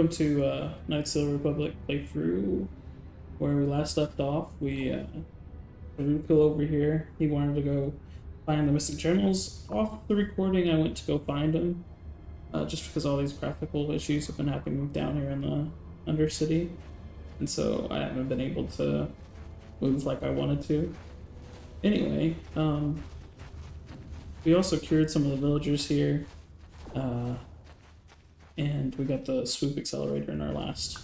Welcome to Knights of the Republic playthrough. Where we last left off, we Ruko over here. He wanted to go find the missing journals. Off the recording, I went to go find them, just because all these graphical issues have been happening down here in the Undercity, and so I haven't been able to move like I wanted to. Anyway, we also cured some of the villagers here. And we got the swoop accelerator in our last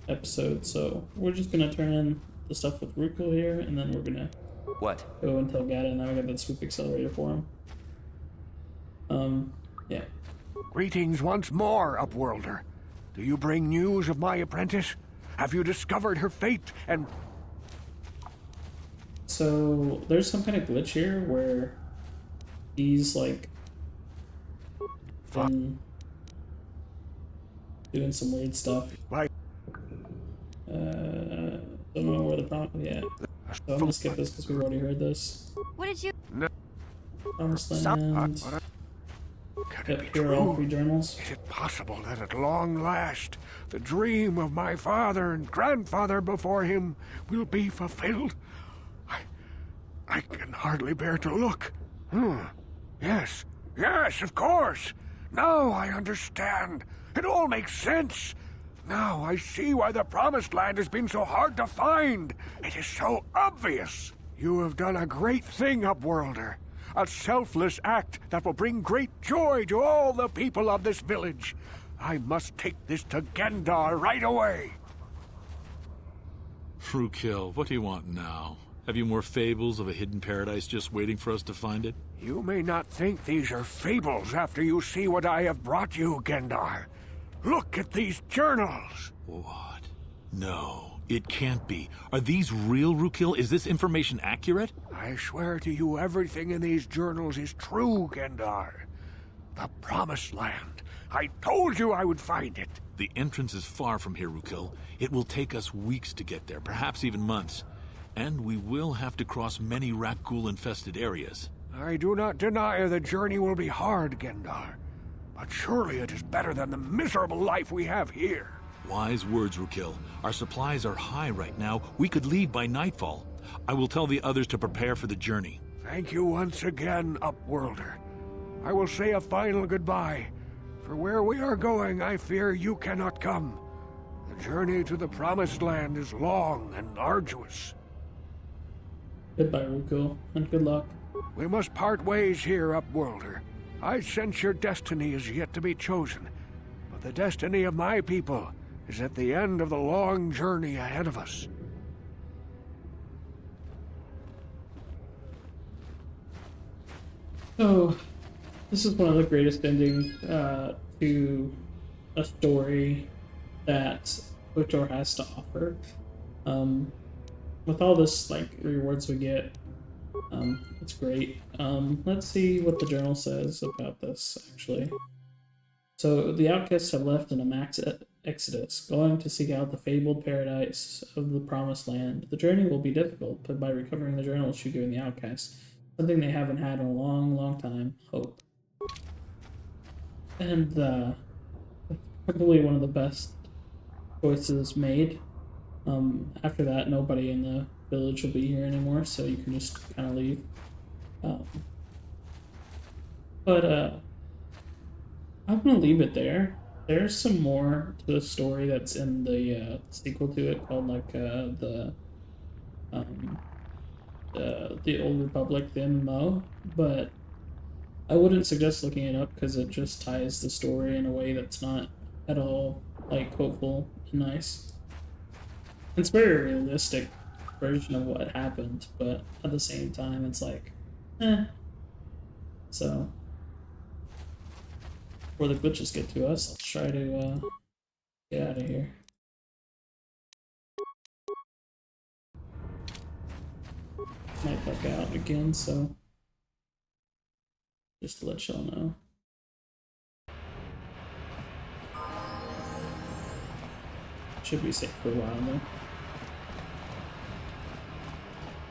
episode, so we're just gonna turn in the stuff with Ruko here, and then we're gonna go and tell Gata, and now we got that swoop accelerator for him. Yeah. Greetings once more, Upworlder. Do you bring news of my apprentice? Have you discovered her fate and... So, there's some kind of glitch here where he's, like, been doing some weird stuff. Why? Don't know where the problem. Yeah. So I'm gonna skip this because we've already heard this. What did you? No. Promised Land. Can it be Here are all true? 3 journals. Is it possible that at long last, the dream of my father and grandfather before him will be fulfilled? I can hardly bear to look. Yes, of course. Now I understand. It all makes sense. Now I see why the Promised Land has been so hard to find. It is so obvious. You have done a great thing, Upworlder. A selfless act that will bring great joy to all the people of this village. I must take this to Gendar right away. Frukill, what do you want now? Have you more fables of a hidden paradise just waiting for us to find it? You may not think these are fables after you see what I have brought you, Gendar. Look at these journals. What? No, it can't be. Are these real, Rukill? Is this information accurate? I swear to you everything in these journals is true, Gendar. The Promised Land. I told you I would find it. The entrance is far from here, Rukill. It will take us weeks to get there, perhaps even months. And we will have to cross many Rakghoul-infested areas. I do not deny the journey will be hard, Gendar. But surely it is better than the miserable life we have here. Wise words, Rukill. Our supplies are high right now. We could leave by nightfall. I will tell the others to prepare for the journey. Thank you once again, Upworlder. I will say a final goodbye. For where we are going, I fear you cannot come. The journey to the Promised Land is long and arduous. Goodbye, Ruko, and good luck. We must part ways here, Upworlder. I sense your destiny is yet to be chosen, but the destiny of my people is at the end of the long journey ahead of us. So, this is one of the greatest endings to a story that KOTOR has to offer. With all this, like, rewards we get, it's great. Let's see what the journal says about this, actually. So, the outcasts have left in a max exodus, going to seek out the fabled paradise of the Promised Land. The journey will be difficult, but by recovering the journals should give the outcasts something they haven't had in a long, long time: hope. And, probably one of the best choices made. After that, nobody in the village will be here anymore, so you can just kind of leave. I'm gonna leave it there. There's some more to the story that's in the sequel to it called like the Old Republic, the MMO, but I wouldn't suggest looking it up because it just ties the story in a way that's not at all like hopeful and nice. It's a very realistic version of what happened, but at the same time, it's like, So, before the glitches get to us, let's try to get out of here. Might bug out again, so just to let y'all know. Should be safe for a while though.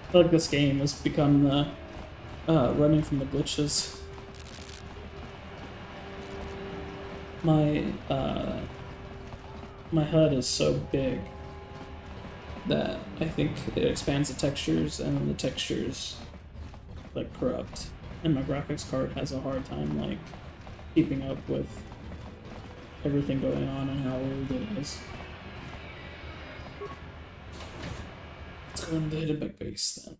I feel like this game has become running from the glitches. my HUD is so big that I think it expands the textures, and the textures like corrupt, and my graphics card has a hard time like keeping up with everything going on and how old it is. Let's go into the hidden back base then.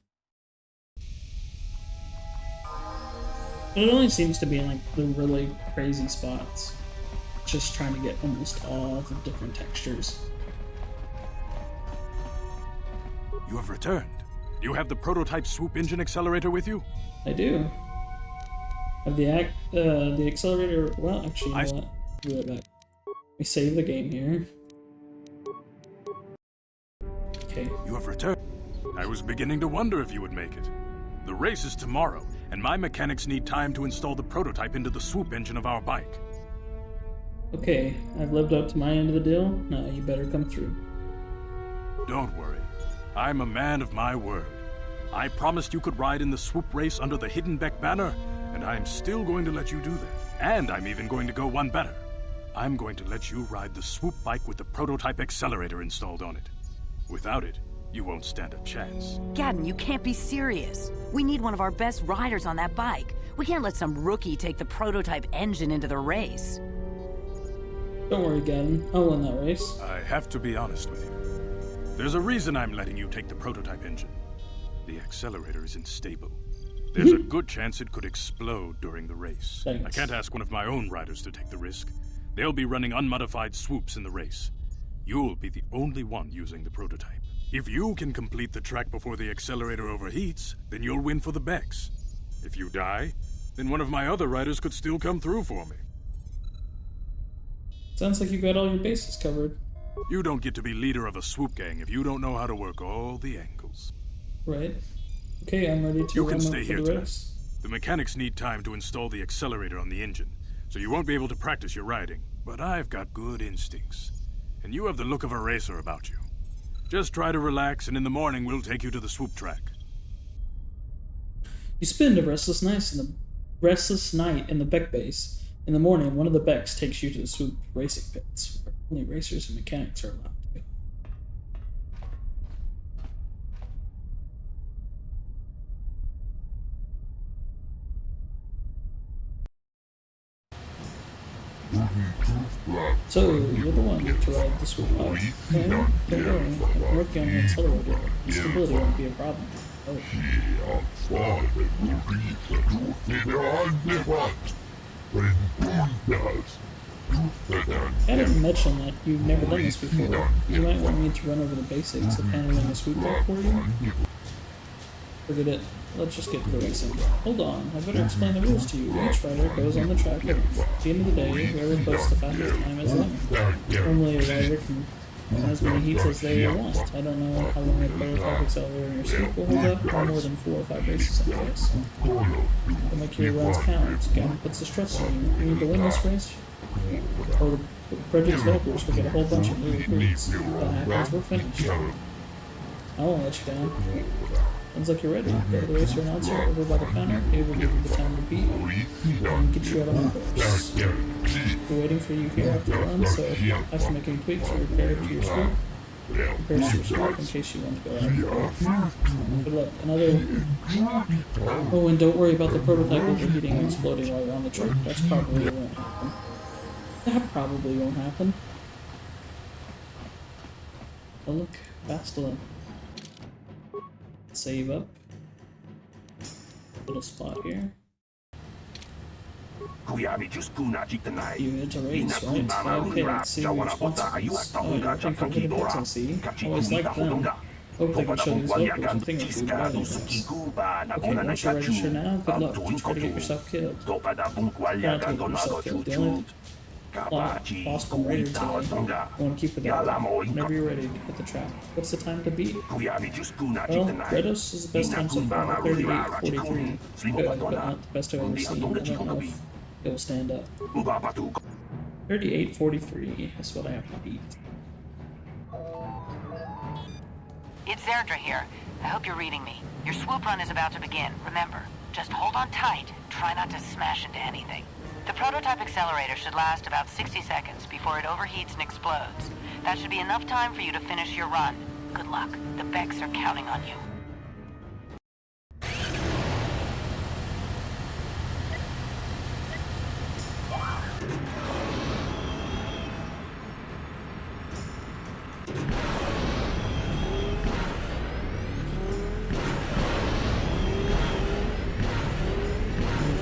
But it only seems to be in like the really crazy spots, just trying to get almost all the different textures. You have returned. You have the prototype swoop engine accelerator with you? I do. Have the accelerator. Well, actually, you know what? Be right back. We save the game here. Okay. You have returned. I was beginning to wonder if you would make it. The race is tomorrow, and my mechanics need time to install the prototype into the swoop engine of our bike. Okay, I've lived up to my end of the deal. Now you better come through. Don't worry. I'm a man of my word. I promised you could ride in the swoop race under the Hidden Beck banner, and I'm still going to let you do that. And I'm even going to go one better. I'm going to let you ride the swoop bike with the prototype accelerator installed on it. Without it, you won't stand a chance. Gadden, you can't be serious. We need one of our best riders on that bike. We can't let some rookie take the prototype engine into the race. Don't worry, Gavin. I'll win that race. I have to be honest with you. There's a reason I'm letting you take the prototype engine. The accelerator isn't stable. There's a good chance it could explode during the race. Thanks. I can't ask one of my own riders to take the risk. They'll be running unmodified swoops in the race. You'll be the only one using the prototype. If you can complete the track before the accelerator overheats, then you'll win for the Becks. If you die, then one of my other riders could still come through for me. Sounds like you got all your bases covered. You don't get to be leader of a swoop gang if you don't know how to work all the angles. Right. Okay, I'm ready to You run can up stay for here the tonight. race. The mechanics need time to install the accelerator on the engine, so you won't be able to practice your riding. But I've got good instincts, and you have the look of a racer about you. Just try to relax, and in the morning we'll take you to the swoop track. You spend a restless night in the Beck base. In the morning, one of the Becks takes you to the swoop racing pits, where only racers and mechanics are allowed to go. So, you're the one to ride the swoop bike. Okay, don't worry, I'm working on the accelerator. Stability won't be a problem. Oh. I didn't mention that you've never done this before. You might want me to run over the basics of handling the swoop bike for you. Forget it. Let's just get to the racing. Hold on, I better explain the rules to you. Each rider goes on the track. At the end of the day, whoever posts the fastest time is winning. Normally, a rider can run as many heats as they want. I don't know how long a prototype accelerator in your swoop will hold up, or more than 4 or 5 races in the race. To make your runs count, Gavin puts the stress on you. You need to win this race, or the project developers will get a whole bunch of new recruits. That happens, we're finished. I won't let you down. Sounds like you're ready. Go to the racer announcer over by the counter. He will give you the time to beat and get you out on the course. We're waiting for you here after the run, so after making tweaks, you repair to your swoop. Repairs to your swoop in case you want to go out. Good luck. Oh, and don't worry about the prototype overheating and exploding while you're on the track. That probably won't happen. That probably won't happen. Oh look, Bastila. Save up. Little spot here. You had to race, right? Okay, let's see your responsibilities. Oh, you're working for Hidden Beck, I see. Always like them. Hope they can show these locals you think of good riders. Okay, once you're registered now, good luck. Try to get yourself killed. Try not to get yourself killed. The only lost one raider today. You want to keep it up. Whenever you're ready, hit the track. What's the time to beat? Well, Kratos is the best time so far, 38:43. Good, but not the best I've ever seen. I don't know if it will stand up. 38:43 is what I have to beat. It's Zerdra here. I hope you're reading me. Your swoop run is about to begin. Remember, just hold on tight. Try not to smash into anything. The prototype accelerator should last about 60 seconds before it overheats and explodes. That should be enough time for you to finish your run. Good luck. The Becks are counting on you.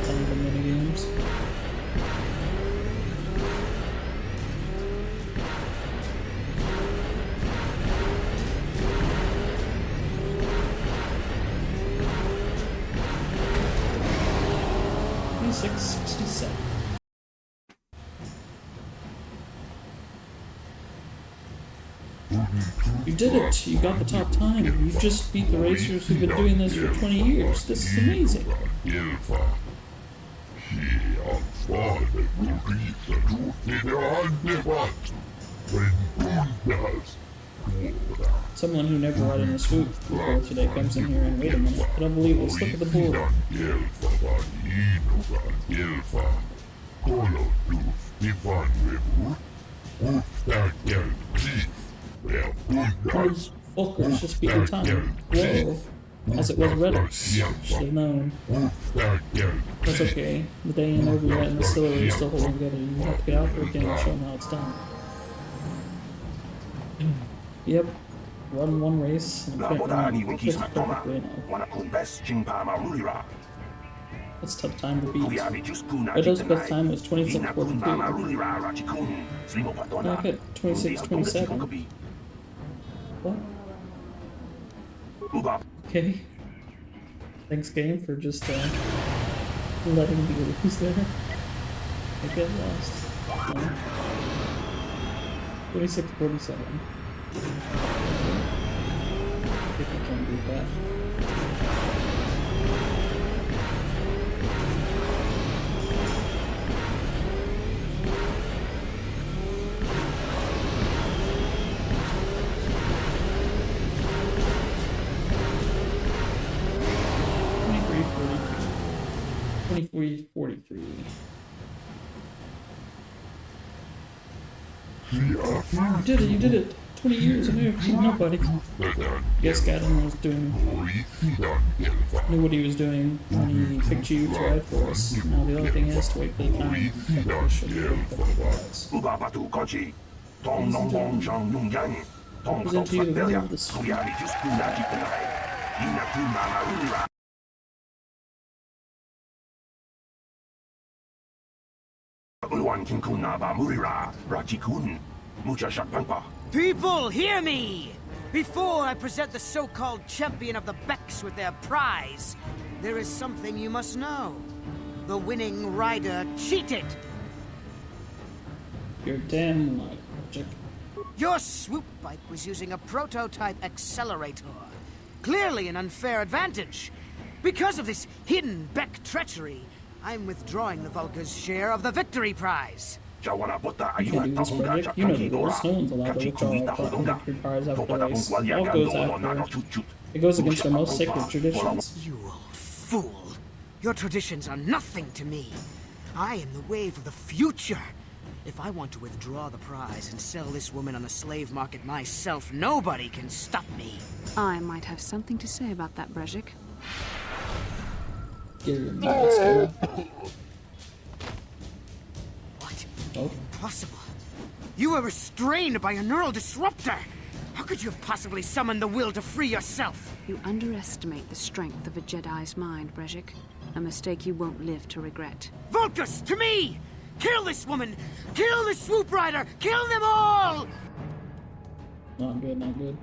Some of the minigames. $26.67. You did it! You got the top time. You just beat the racers who've been doing this for 20 years. This is amazing. Someone who never rode in a swoop before today comes in here and wait a minute. I don't believe this. Look at the board. Fulker's just beating time. Whoa. As it was Reddit. Should have known. That's okay. The day ain't over yet and the distillery is still holding together. You have to get out there again and show them how it's done. Yep. Run one race and quit one. Fits perfectly now. That's a tough time to beat. Redo's best time was 26:42. Back at 26:27. What? Okay. Thanks, game, for just letting me lose there. I get lost. No. 26:47. If I can beat that. $23.43. You did it! 20 years, I knew nobody. Guess Gadden was knew what he was doing when he picked you to ride for us. Now the only thing is to wait for the time to push and present to you the winner of the swoop. People, hear me! Before I present the so-called champion of the Becks with their prize, there is something you must know. The winning rider cheated! You're damn right, Chick. Your swoop bike was using a prototype accelerator. Clearly an unfair advantage. Because of this hidden Beck treachery, I'm withdrawing the Vulca's share of the victory prize. You can do this project. You know the rules. No one's allowed to withdraw a victory prize after the race. It all goes after. It goes against our most sacred traditions. You old fool. Your traditions are nothing to me. I am the wave of the future. If I want to withdraw the prize and sell this woman on the slave market myself, nobody can stop me. I might have something to say about that, Brezhik. Get your master. What? Oh. Impossible. You were restrained by a neural disruptor. How could you have possibly summoned the will to free yourself? You underestimate the strength of a Jedi's mind, Brezhik. A mistake you won't live to regret. Vulcus, to me! Kill this woman! Kill the swoop rider! Kill them all! Not good, not good.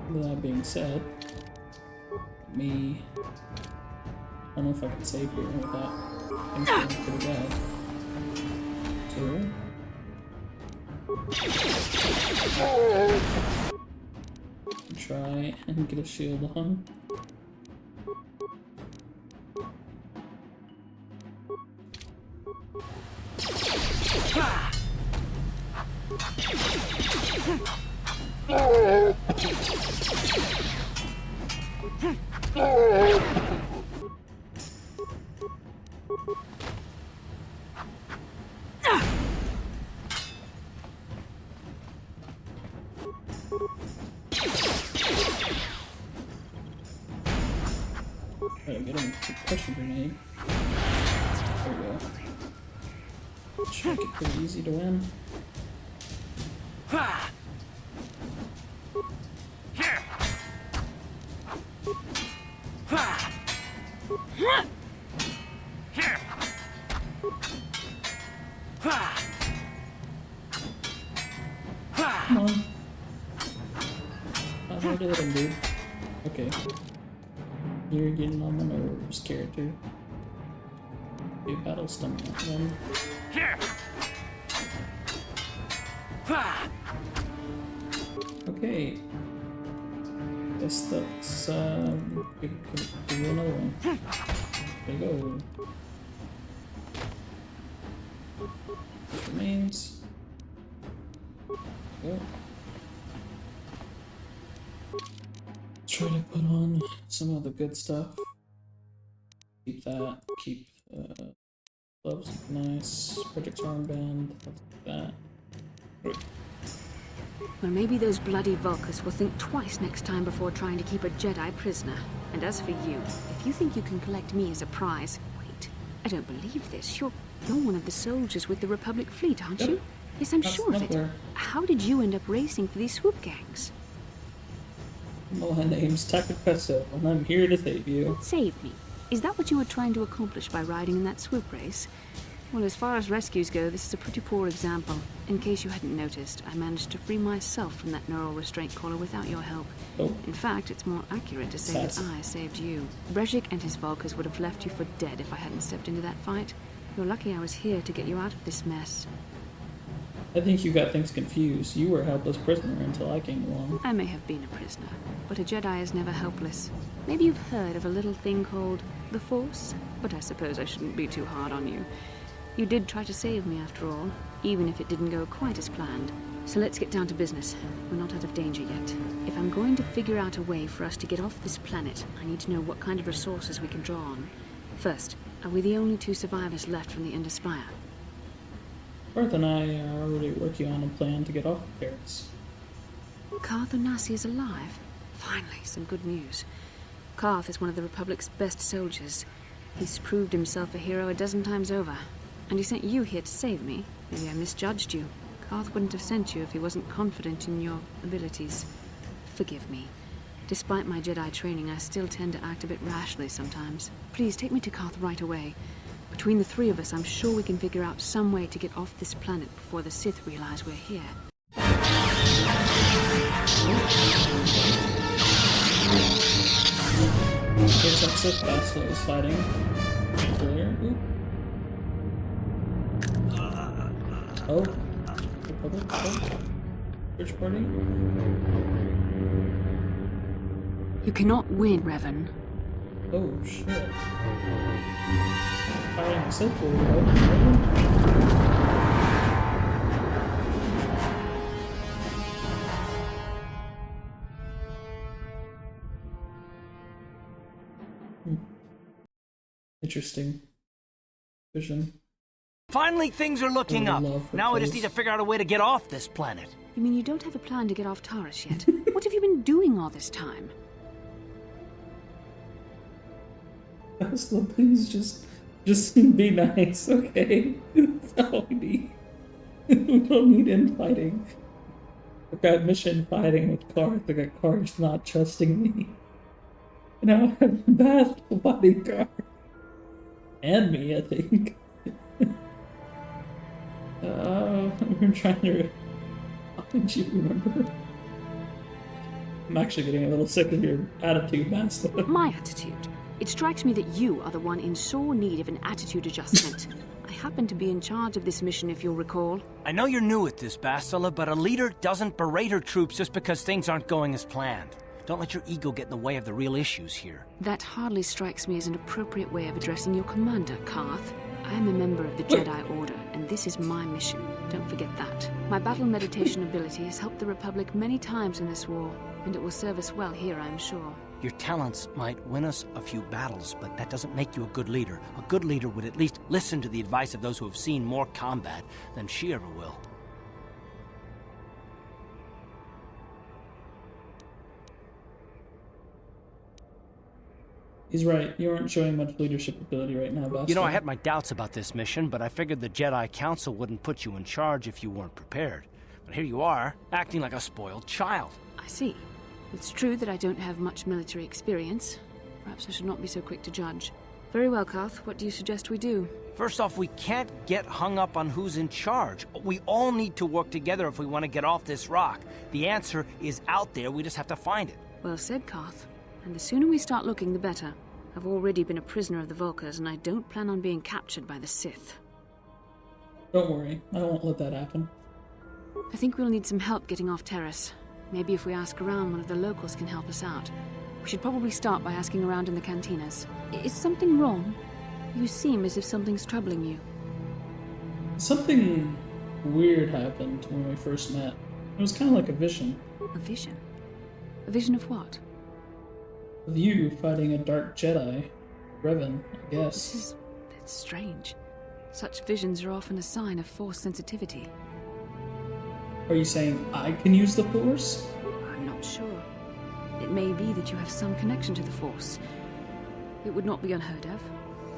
With that being said, me... I don't know if I can save here without things going pretty bad. So... try and get a shield on. Gotta get him to push a grenade. There we go. Should make it pretty easy to win. Come on. Not hard to hit him, dude. Okay. You're getting on my nerves, character. Okay, battle stamina then. Okay. Guess that's give you another one. There you go. Which remains. Go. Try to put on some of the good stuff. Keep that. Keep gloves. Nice. Project armband. Let's do that. Great. Well, maybe those bloody Vulkars will think twice next time before trying to keep a Jedi prisoner. And as for you, if you think you can collect me as a prize... Wait, I don't believe this. You're one of the soldiers with the Republic fleet, aren't you? Yes, I'm sure of it. How did you end up racing for these swoop gangs? Well, my name's Takapeso, and I'm here to save you. Save me? Is that what you were trying to accomplish by riding in that swoop race? Well, as far as rescues go, this is a pretty poor example. In case you hadn't noticed, I managed to free myself from that neural restraint collar without your help. Oh. In fact, it's more accurate to say that I saved you. Brejik and his Vulkars would have left you for dead if I hadn't stepped into that fight. You're lucky I was here to get you out of this mess. I think you got things confused. You were a helpless prisoner until I came along. I may have been a prisoner, but a Jedi is never helpless. Maybe you've heard of a little thing called the Force, but I suppose I shouldn't be too hard on you. You did try to save me after all, even if it didn't go quite as planned. So let's get down to business. We're not out of danger yet. If I'm going to figure out a way for us to get off this planet, I need to know what kind of resources we can draw on. First, are we the only two survivors left from the Ender Spire? Garth and I are already working on a plan to get off of Taris. Karth Onasi is alive? Finally, some good news. Karth is one of the Republic's best soldiers. He's proved himself a hero a dozen times over. And he sent you here to save me. Maybe I misjudged you. Karth wouldn't have sent you if he wasn't confident in your abilities. Forgive me. Despite my Jedi training, I still tend to act a bit rashly sometimes. Please take me to Karth right away. Between the three of us, I'm sure we can figure out some way to get off this planet before the Sith realize we're here. There's that Sith boss that was fighting earlier. Ooh. Oh. Republic? Oh. Search party? You cannot win, Revan. Oh, shit. Fighting a Sith Lord, Interesting vision. Finally, things are looking up. Now I just need to figure out a way to get off this planet. You mean you don't have a plan to get off Taris yet? What have you been doing all this time? Tesla, please just be nice, okay? That's all we need. We don't need infighting. I've got mission fighting with Karth. I got Karth not trusting me. Now I have a bad bodyguard. And me, I think. I'm trying to... How did you remember? I'm actually getting a little sick of your attitude, Master. My attitude? It strikes me that you are the one in sore need of an attitude adjustment. I happen to be in charge of this mission, if you'll recall. I know you're new at this, Bastila, but a leader doesn't berate her troops just because things aren't going as planned. Don't let your ego get in the way of the real issues here. That hardly strikes me as an appropriate way of addressing your commander, Karth. I am a member of the Jedi Order, and this is my mission. Don't forget that. My battle meditation ability has helped the Republic many times in this war, and it will serve us well here, I'm sure. Your talents might win us a few battles, but that doesn't make you a good leader. A good leader would at least listen to the advice of those who have seen more combat than she ever will. He's right. You aren't showing much leadership ability right now, Bastila. You know, I had my doubts about this mission, but I figured the Jedi Council wouldn't put you in charge if you weren't prepared. But here you are, acting like a spoiled child. I see. It's true that I don't have much military experience. Perhaps I should not be so quick to judge. Very well, Karth. What do you suggest we do? First off, we can't get hung up on who's in charge. We all need to work together if we want to get off this rock. The answer is out there, we just have to find it. Well said, Karth. And the sooner we start looking, the better. I've already been a prisoner of the Vulkars, and I don't plan on being captured by the Sith. Don't worry. I won't let that happen. I think we'll need some help getting off Taris. Maybe if we ask around, one of the locals can help us out. We should probably start by asking around in the cantinas. Is something wrong? You seem as if something's troubling you. Something weird happened when we first met. It was kind of like a vision. A vision? A vision of what? Of you fighting a dark Jedi. Revan, I guess. This is a bit strange. Such visions are often a sign of Force sensitivity. Are you saying I can use the Force? I'm not sure. It may be that you have some connection to the Force. It would not be unheard of.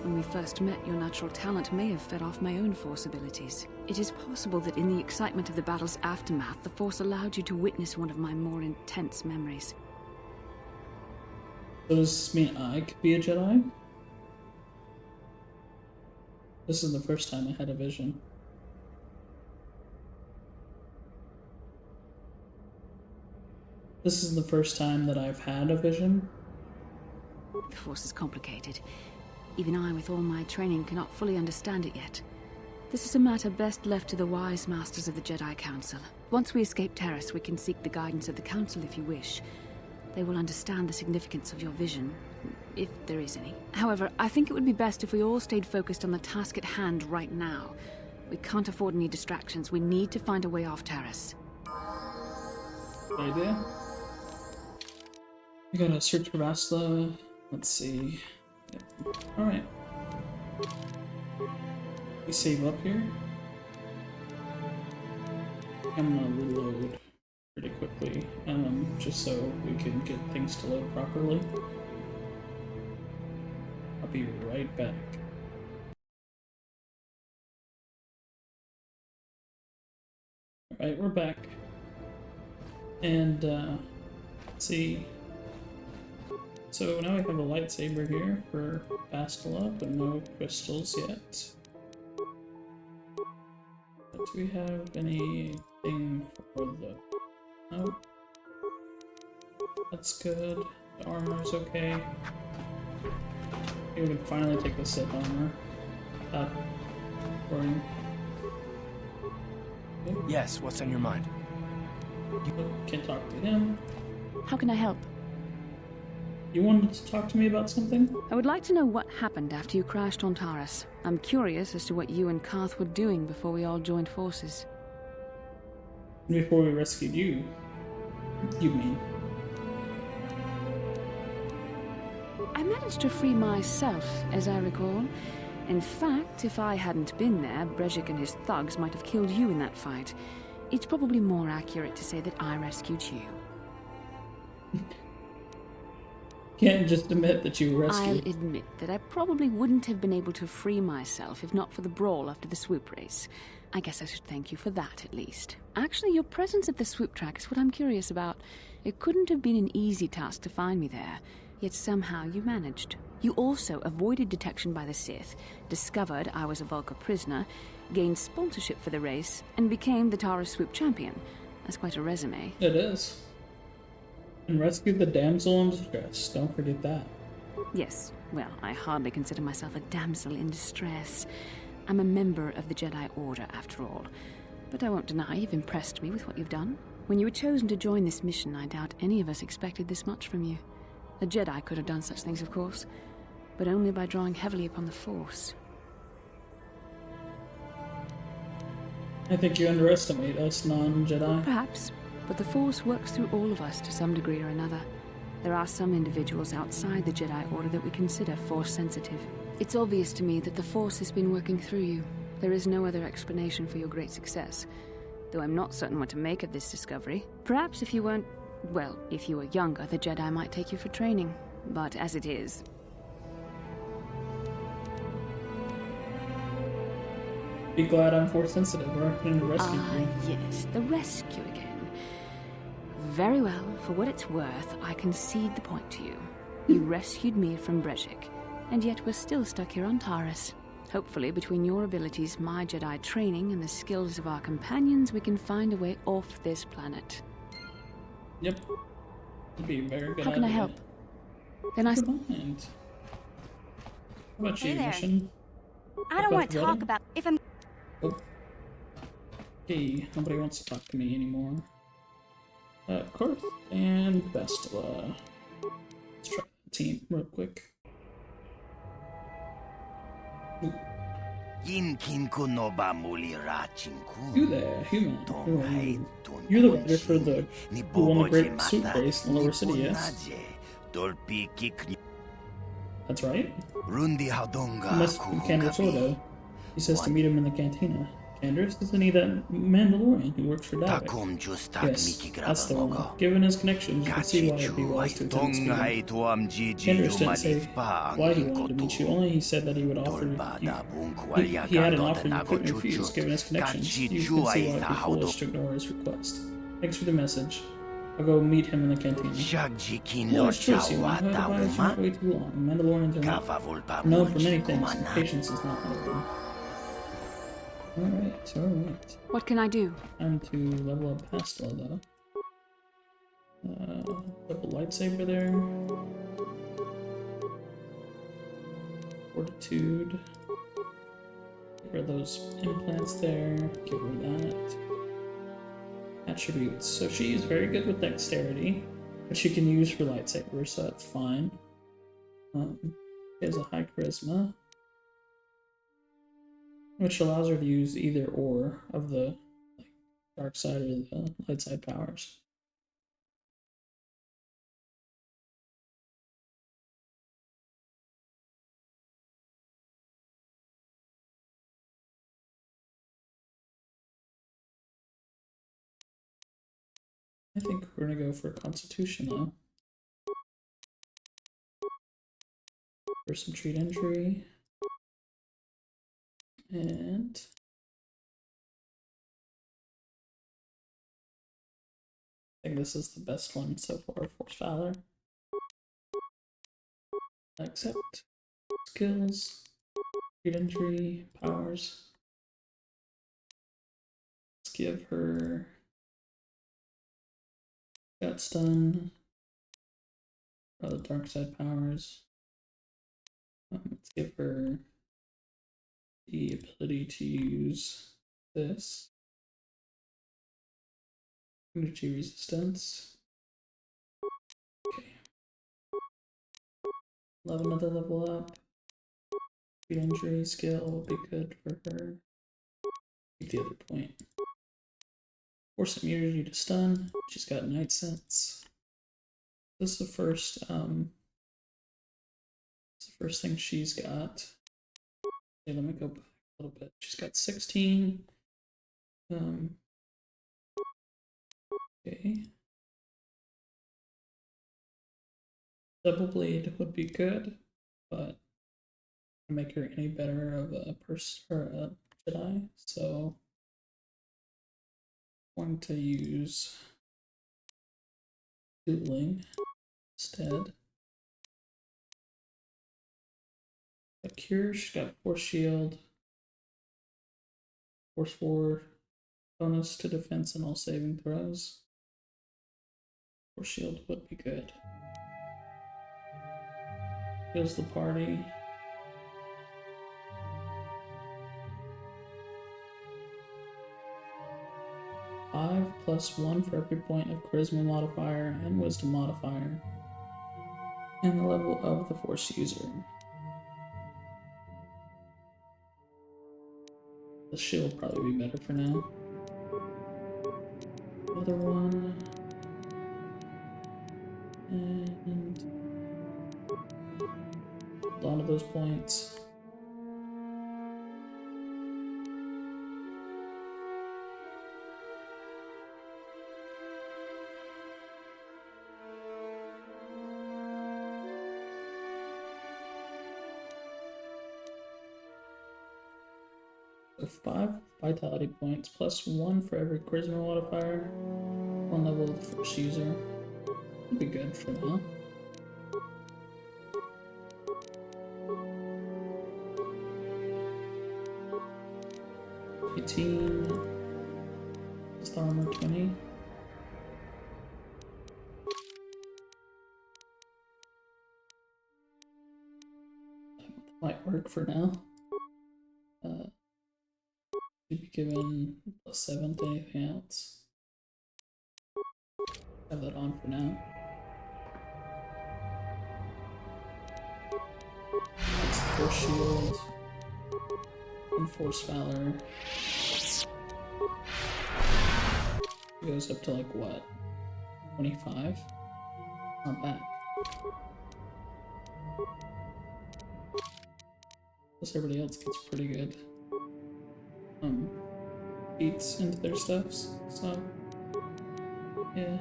When we first met, your natural talent may have fed off my own Force abilities. It is possible that in the excitement of the battle's aftermath, the Force allowed you to witness one of my more intense memories. So does this mean I could be a Jedi? This is the first time I had a vision. This is the first time that I've had a vision. The Force is complicated. Even I, with all my training, cannot fully understand it yet. This is a matter best left to the wise masters of the Jedi Council. Once we escape Taris, we can seek the guidance of the Council if you wish. They will understand the significance of your vision, if there is any. However, I think it would be best if we all stayed focused on the task at hand right now. We can't afford any distractions. We need to find a way off Taris. Good idea. We gotta search for Bastila. Let's see. Yep. Alright. We save up here. I'm gonna reload pretty quickly, just so we can get things to load properly. I'll be right back. Alright, we're back. And, let's see. So now we have a lightsaber here for Bastila, but no crystals yet. But do we have anything for the... No. That's good. The armor's okay. Okay, we can finally take the Sith armor. Stop worrying. Okay. Yes, what's on your mind? Can't talk to him. How can I help? You wanted to talk to me about something? I would like to know what happened after you crashed on Taris. I'm curious as to what you and Karth were doing before we all joined forces. Before we rescued you. You mean? I managed to free myself, as I recall. In fact, if I hadn't been there, Brejik and his thugs might have killed you in that fight. It's probably more accurate to say that I rescued you. Can't just admit that you rescued. I'll admit that I probably wouldn't have been able to free myself if not for the brawl after the swoop race. I guess I should thank you for that, at least. Actually, your presence at the swoop track is what I'm curious about. It couldn't have been an easy task to find me there, yet somehow you managed. You also avoided detection by the Sith, discovered I was a Vulkar prisoner, gained sponsorship for the race, and became the Taris swoop champion. That's quite a resume. It is. And rescued the damsel in distress. Don't forget that. Yes, well, I hardly consider myself a damsel in distress. I'm a member of the Jedi Order, after all. But I won't deny you've impressed me with what you've done. When you were chosen to join this mission, I doubt any of us expected this much from you. A Jedi could have done such things, of course, but only by drawing heavily upon the Force. I think you underestimate us non-Jedi. Perhaps, but the Force works through all of us to some degree or another. There are some individuals outside the Jedi Order that we consider Force-sensitive. It's obvious to me that the Force has been working through you. There is no other explanation for your great success. Though I'm not certain what to make of this discovery. Perhaps if you weren't... well, if you were younger, the Jedi might take you for training. But as it is... Be glad I'm Force sensitive, or I couldn't rescue you. Yes, the rescue again. Very well, for what it's worth, I concede the point to you. You rescued me from Brejik, and yet we're still stuck here on Taris. Hopefully, between your abilities, my Jedi training, and the skills of our companions, we can find a way off this planet. Yep. That'd be a very good How can I idea. help? Then I... Good mind. How about Hey you, there. Mission? I don't want to talk wedding? about if I'm... Oh. Hey, nobody wants to talk to me anymore. Korth and Bestla. Let's try the team real quick. Ooh. You there, human. Who are you? You're the writer for the who won the Great Soup Race in the Lower City, yes? That's right. You must be Candace Ordo. He says to meet him in the cantina. Candace, isn't he that Mandalorian who works for Davik? Yes, that's the one. Given his connections, you can see why it'd be wise to attend his meeting. Candace didn't say why he wanted to meet you, only he said that he would offer you. He had an offer you couldn't refuse, given his connections. You can see why it'd be foolish to ignore his request. Thanks for the message. I'll go meet him in the cantina. Large choice, you want. How to not wait too long. Mandalorians are not known for many things, and patience is not one of them. Alright. What can I do? Time to level up Pastla, though. Double lightsaber there. Fortitude. Get rid of those implants there. Get rid of that. Attributes. So she's very good with dexterity, but she can use for lightsabers, so that's fine. She has a high charisma, which allows her to use either or of the dark side or the light side powers. I think we're gonna go for Constitution though. For some treat injury. And I think this is the best one so far, Force Valor. Accept. Skills. Treat injury. Powers. Let's give her got stun. The dark side powers. Let's give her the ability to use this. Energy resistance. Okay. Love another level up. Speed injury skill will be good for her. Take the other point. Force immunity to stun. She's got night sense. This is the first thing she's got. Okay, let me go back a little bit. She's got 16. Okay. Double blade would be good, but to make her any better of a person or a Jedi, so I'm going to use dueling instead. A cure, she's got force shield, force forward, bonus to defense and all saving throws. Force shield would be good. Heals the party. +1 for every point of charisma modifier and wisdom modifier, and the level of the force user. The shield will probably be better for now. Other one. And hold on to those points. So 5 vitality points, plus 1 for every charisma modifier, 1 level of the first user. Would be good for now. Just armor 20. Might work for now. Should be given +7 to anything else. Have that on for now. That's the Force Shield. And Force Valor. It goes up to like what? 25? Not bad. Plus everybody else gets pretty good beats into their stuffs, so yeah.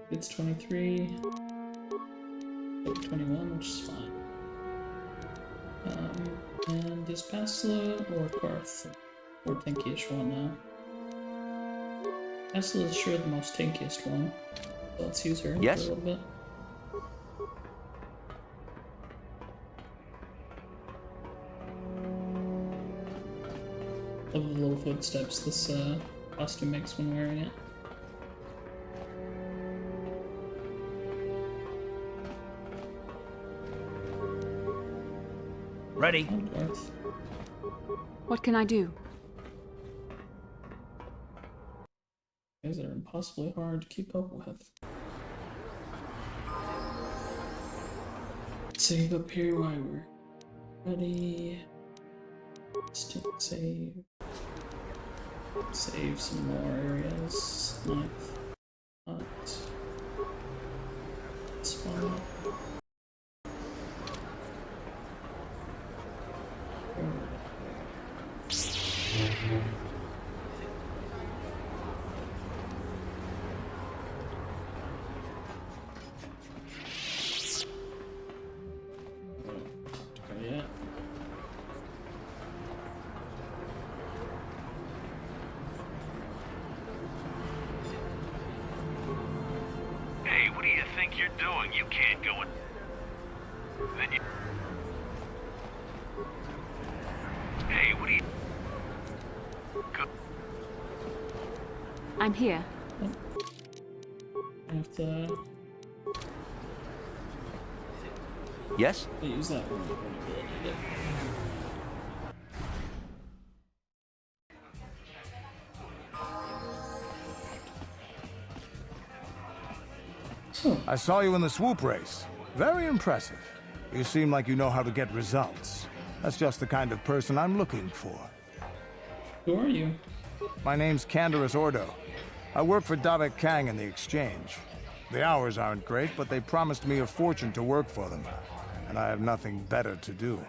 It's 23, 21, which is fine. And is Pasla or Karth or tankiest one now? Pasla is sure the most tankiest one, so let's use her for a little bit. Love the little footsteps this costume makes when wearing it. Ready? What can I do? Guys are impossibly hard to keep up with. Save up here while we're ready. Instant save. Save some more areas. Knife. Hot. Spawn. You're doing. You can't go in. Then you. Hey, what are you? Go. I'm here. I have to. Yes? Use that one. I saw you in the swoop race. Very impressive. You seem like you know how to get results. That's just the kind of person I'm looking for. Who are you? My name's Canderous Ordo. I work for Davik Kang in the Exchange. The hours aren't great, but they promised me a fortune to work for them. And I have nothing better to do.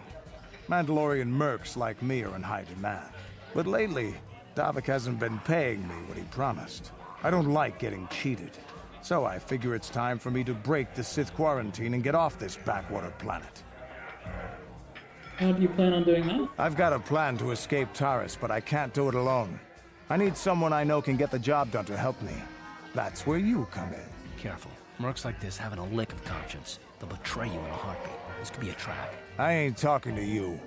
Mandalorian mercs like me are in high demand. But lately, Davik hasn't been paying me what he promised. I don't like getting cheated. So I figure it's time for me to break the Sith quarantine and get off this backwater planet. How do you plan on doing that? I've got a plan to escape Taris, but I can't do it alone. I need someone I know can get the job done to help me. That's where you come in. Careful. Mercs like this haven't a lick of conscience. They'll betray you in a heartbeat. This could be a trap. I ain't talking to you.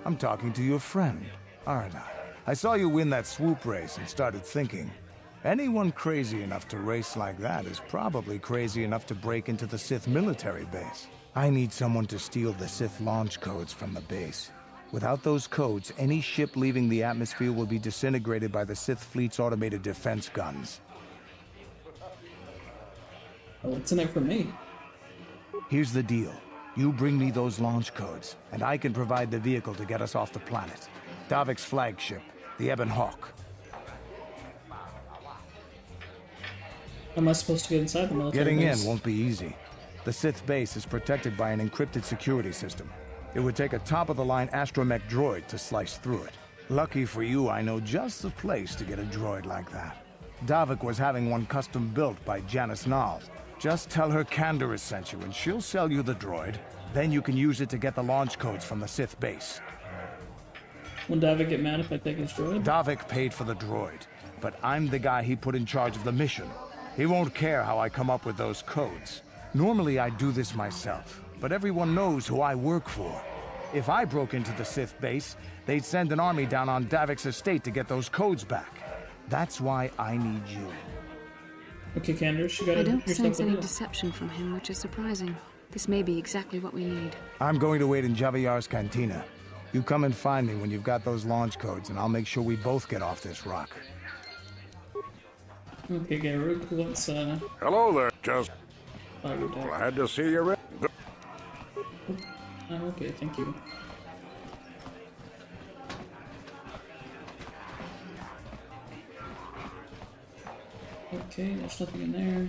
I'm talking to your friend, aren't I? I saw you win that swoop race and started thinking, anyone crazy enough to race like that is probably crazy enough to break into the Sith Military Base. I need someone to steal the Sith launch codes from the base. Without those codes, any ship leaving the atmosphere will be disintegrated by the Sith fleet's automated defense guns. Well, what's in it for me? Here's the deal. You bring me those launch codes, and I can provide the vehicle to get us off the planet. Davik's flagship, the Ebon Hawk. am I supposed to get inside the military Getting base? in won't be easy. The Sith base is protected by an encrypted security system. It would take a top-of-the-line astromech droid to slice through it. Lucky for you, I know just the place to get a droid like that. Davik was having one custom built by Janice Nall. Just tell her Candaris sent you and she'll sell you the droid. Then you can use it to get the launch codes from the Sith base. Will Davik get mad if I take his droid? Davik paid for the droid, but I'm the guy he put in charge of the mission. He won't care how I come up with those codes. Normally I do this myself, but everyone knows who I work for. If I broke into the Sith base, they'd send an army down on Davik's estate to get those codes back. That's why I need you. Okay, Candace, you got I don't yourself sense a any deal. deception from him, which is surprising. This may be exactly what we need. I'm going to wait in Javier's cantina. You come and find me when you've got those launch codes, and I'll make sure we both get off this rock. Okay, Garuk, let's Hello there, just fire deck. glad to see you. Okay, thank you. Okay, there's nothing in there.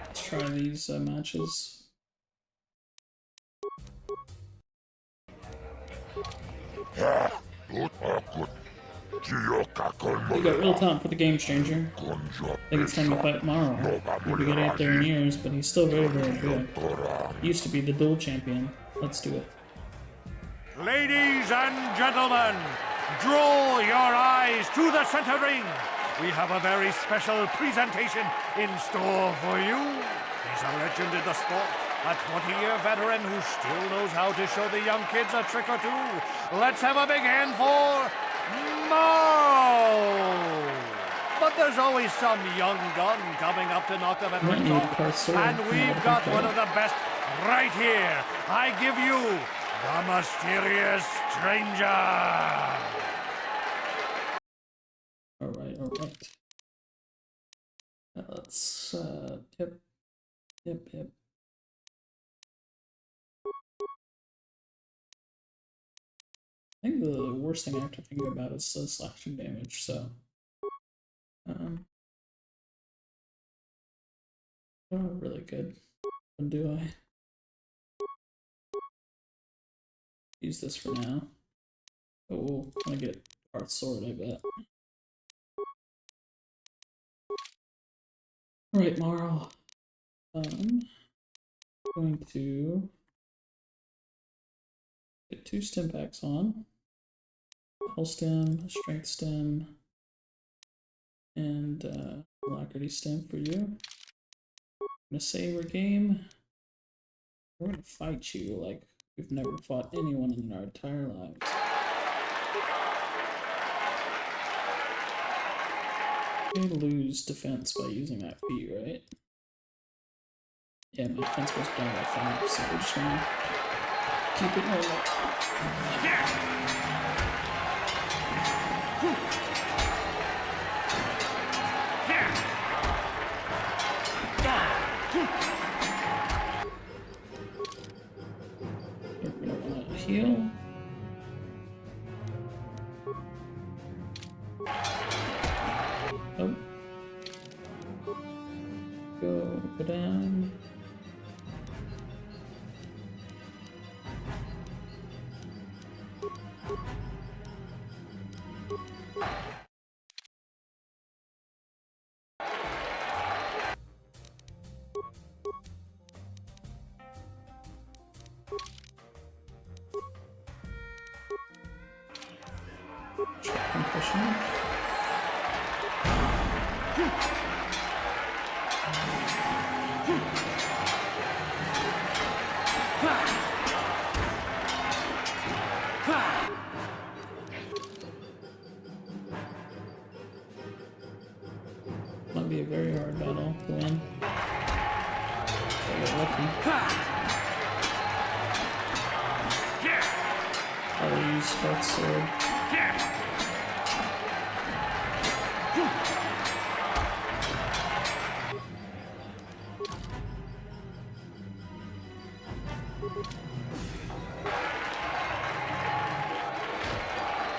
Let's try these matches. You got real talent for the game changer. I think it's time to fight Morrow. We'll be getting up there in years, but he's still very, very good. Used to be the dual champion. Let's do it. Ladies and gentlemen, draw your eyes to the center ring. We have a very special presentation in store for you. He's a legend in the sport, a 20-year veteran who still knows how to show the young kids a trick or two. Let's have a big hand for Mo! But there's always some young gun coming up to knock the veterans off. And we've got one of the best right here. I give you the Mysterious Stranger. Alright. Let's, yep. I think the worst thing I have to think about is slashing damage, so... not really good. Do I? Use this for now. Oh, we'll kind of get Darth Sword, I bet. Alright, Marl. Going to get 2 stim packs on. Health stem, strength stem, and alacrity stem for you. I'm gonna say we're game. We're gonna fight you like we've never fought anyone in our entire lives. We lose defense by using that feat, right? Yeah, my defense goes down by 5, so we just wanna keep it normal. We're gonna wanna heal. Oh. Go down. Concussion. Might be a very hard battle to win. Get lucky. I'll use Darth Sword.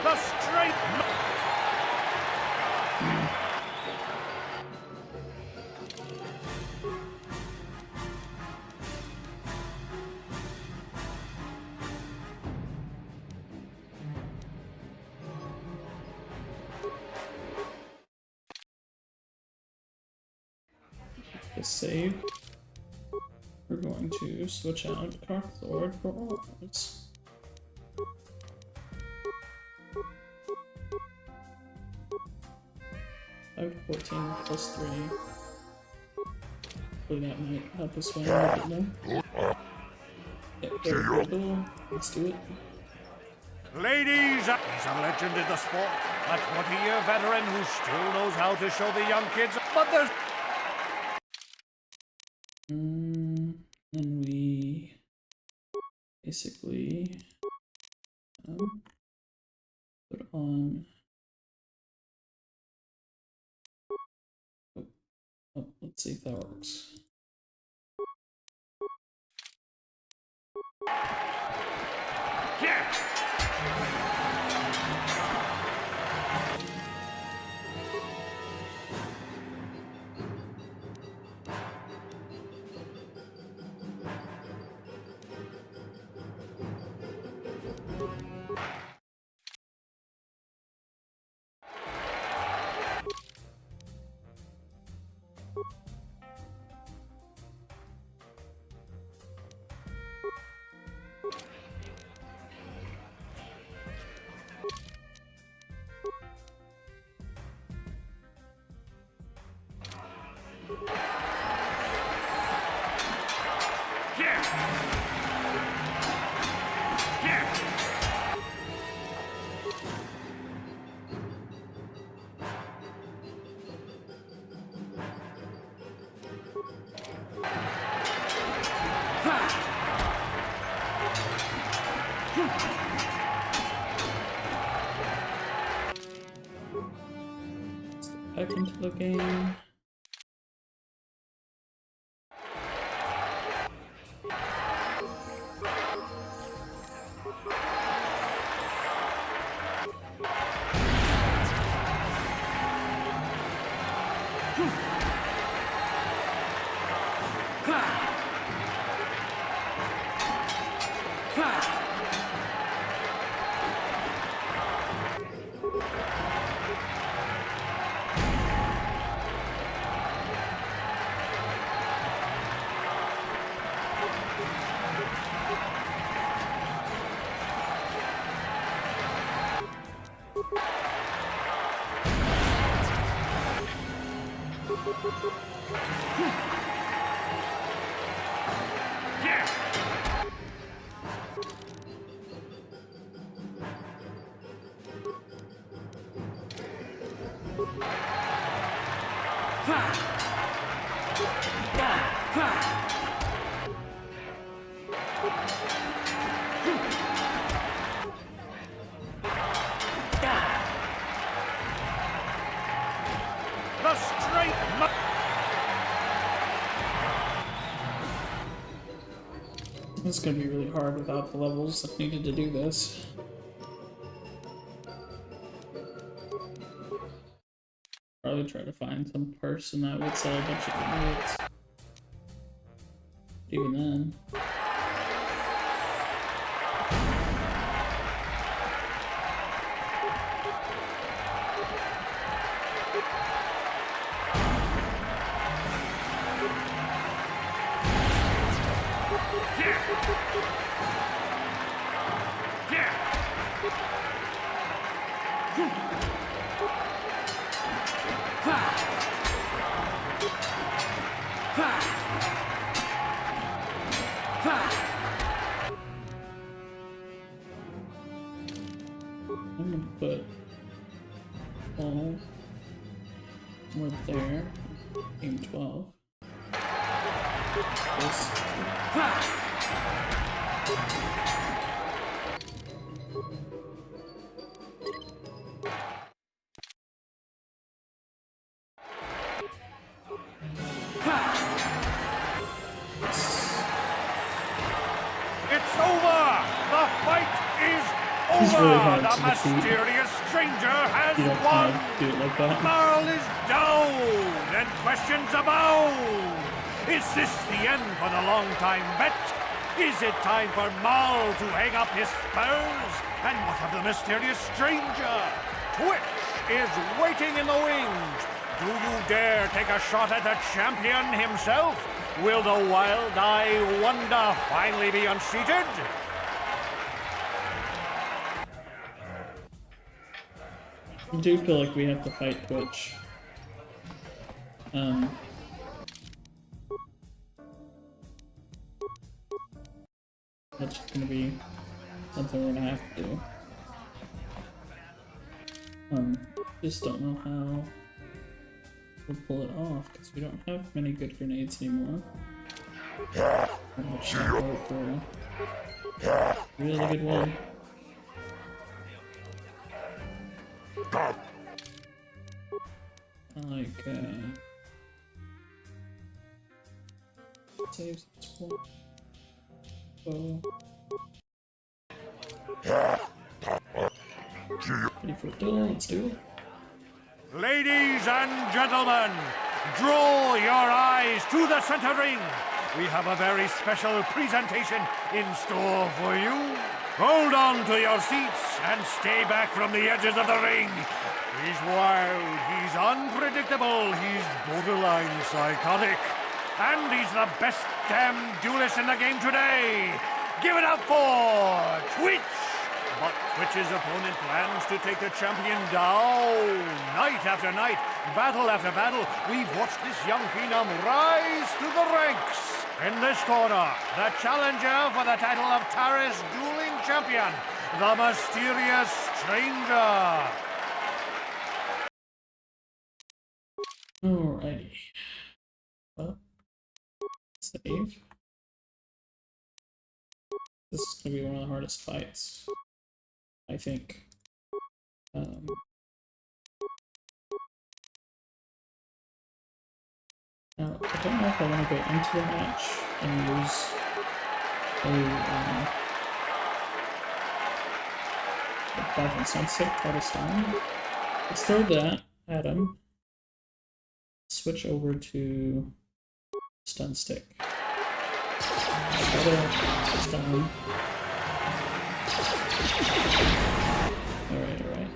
The a save. We're going to switch out KOTOR for all arms. I have 14 plus 3. Hopefully that might help us win a little bit more. Yep, very cool. Let's do it. Ladies, he's a legend in the sport. A 20-year veteran who still knows how to show the young kids. But there's... And we basically put on... Oh, let's see if that works. Back into the game. This is gonna be really hard without the levels that needed to do this. Probably try to find some person that would sell a bunch of grenades. Even then. I'm gonna put all more there. Aim 12. This. It's really hard the to defeat. mysterious stranger has You don't won. kind of do it like that. Marl is down, and questions abound. Is this the end for the long-time bet? Is it time for Marl to hang up his spurs? And what of the mysterious stranger? Twitch is waiting in the wings. Do you dare take a shot at the champion himself? Will the wild-eye wonder finally be unseated? I do feel like we have to fight Twitch. That's just gonna be something we're gonna have to do. Just don't know how we'll pull it off because we don't have many good grenades anymore. Which should go for a really good one. I like saves one. Oh. Ready for a duel? Let's do it. Ladies and gentlemen, draw your eyes to the center ring. We have a very special presentation in store for you. Hold on to your seats and stay back from the edges of the ring. He's wild, he's unpredictable, he's borderline psychotic. And he's the best damn duelist in the game today. Give it up for Twitch. But Twitch's opponent plans to take the champion down. Night after night, battle after battle, we've watched this young phenom rise through the ranks. In this corner, the challenger for the title of Taris dueling champion, the mysterious stranger. Alrighty. Well, save. This is gonna be one of the hardest fights, I think. Now, I don't know if I want to go into the match and use a Back and Sunset Taris down. Let's throw that at him. Switch over to stun stick. Try to stun him. Alright.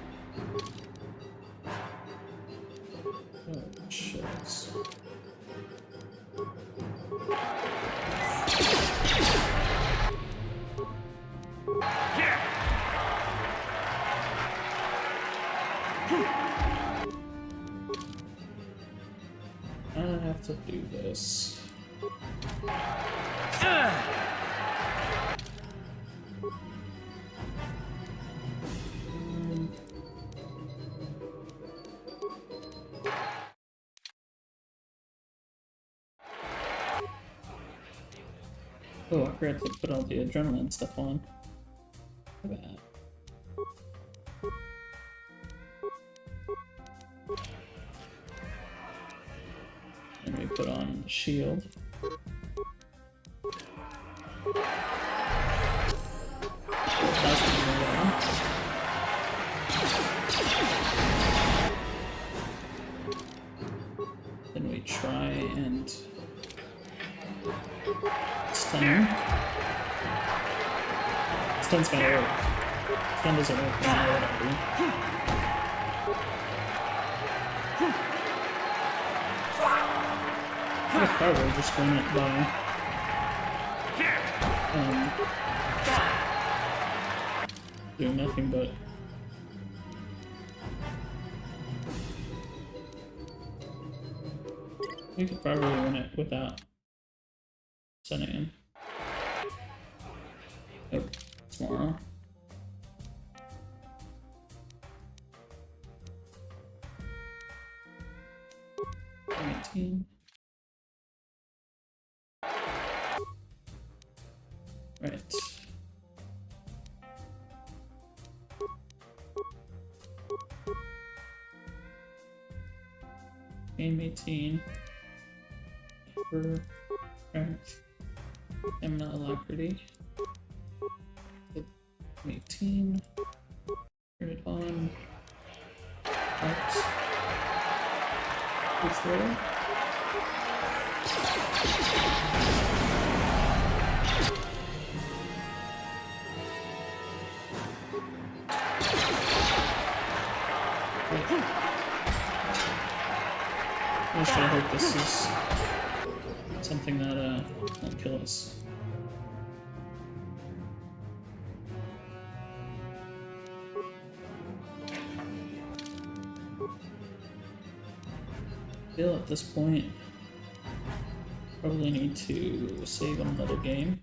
Oh, shit. I have to do this. Oh, I forgot to put all the adrenaline stuff on. My bad. Let me put on the shield. Then we try and stun him. Stun's gotta work. Stun doesn't work no matter what I do. I could probably just run it by doing nothing but we could probably run it without sending in. Nope, tomorrow. Right. Game 18. For stamina alacrity. 18. Turn it on. Right. This way. just gotta hope this is something that won't kill us. I feel at this point probably need to save another game.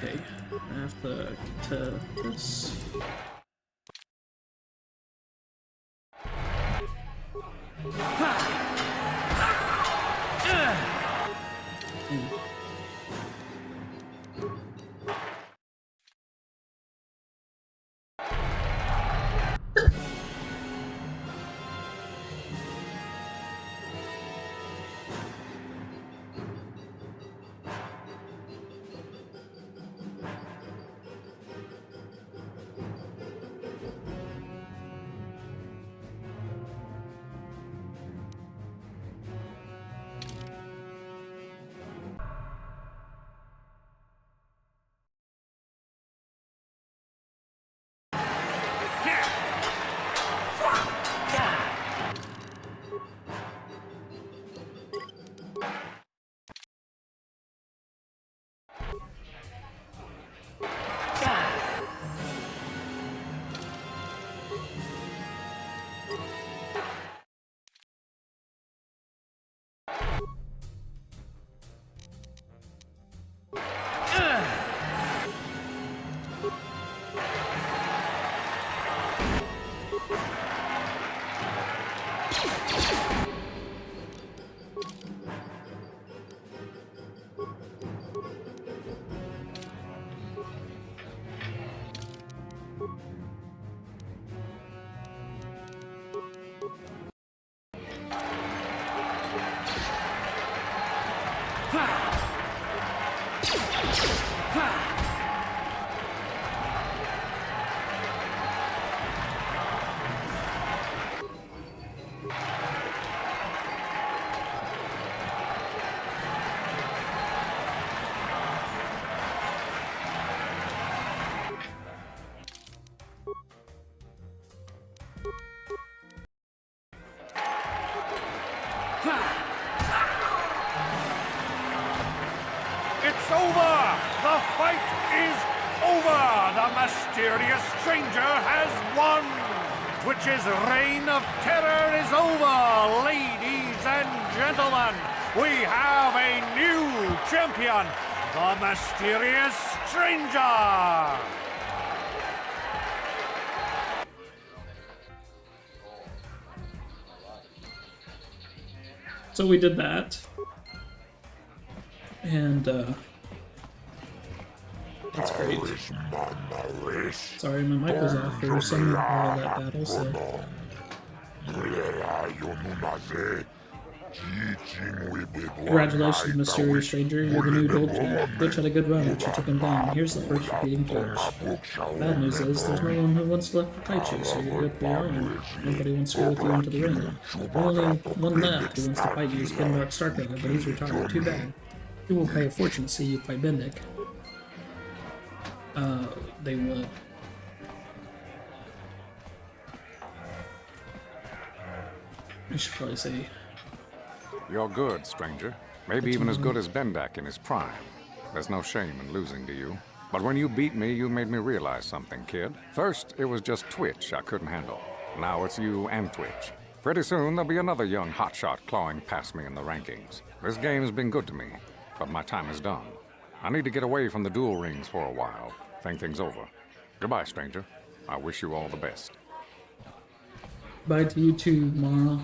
Okay, I have to get to this. It's over! The fight is over! The mysterious stranger has won! Twitch's reign of terror is over, ladies and gentlemen! We have a new champion, the mysterious stranger! So we did that. And, that's great. Sorry, my mic was off for some part of that battle, so... Congratulations, mysterious stranger. You're the new gold champ. Twitch had a good run, but you took him down. Here's the first repeating Twitch. Bad news is, there's no one who wants to fight you, so you're good for your own. Nobody wants to go with you into the ring. There's only one left who wants to fight you, Spin Dark Starkiller, but he's retired. Too bad. You will pay a fortune to see you fight Bendik. They will. I should probably say... You're good, stranger. Maybe even as good as Bendak in his prime. There's no shame in losing to you. But when you beat me, you made me realize something, kid. First, it was just Twitch I couldn't handle. Now it's you and Twitch. Pretty soon, there'll be another young hotshot clawing past me in the rankings. This game's been good to me, but my time is done. I need to get away from the duel rings for a while. Think things over. Goodbye, stranger. I wish you all the best. Bye to you too, Mara.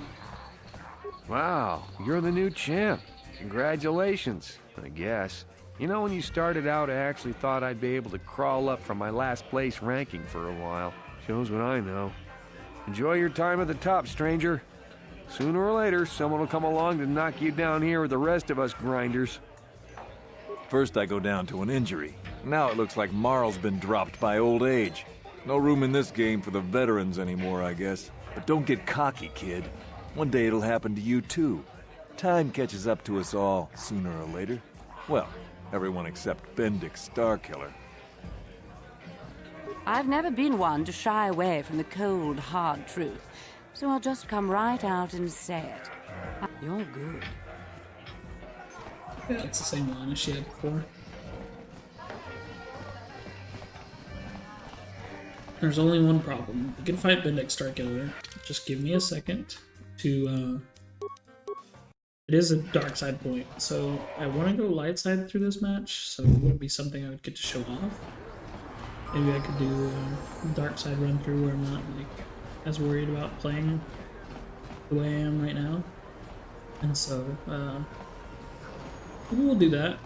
Wow, you're the new champ. Congratulations, I guess. You know, when you started out, I actually thought I'd be able to crawl up from my last place ranking for a while. Shows what I know. Enjoy your time at the top, stranger. Sooner or later, someone will come along to knock you down here with the rest of us grinders. First I go down to an injury. Now it looks like Marl's been dropped by old age. No room in this game for the veterans anymore, I guess. But don't get cocky, kid. One day it'll happen to you too. Time catches up to us all, sooner or later. Well, everyone except Bendik Starkiller. I've never been one to shy away from the cold, hard truth, so I'll just come right out and say it. You're good. Yeah, it's the same line as she had before. There's only one problem. You can fight Bendik Starkiller. Just give me a second to, It is a dark side point, so I want to go light side through this match, so it wouldn't be something I would get to show off. Maybe I could do a dark side run through where I'm not, like, as worried about playing the way I am right now. And so, maybe we'll do that.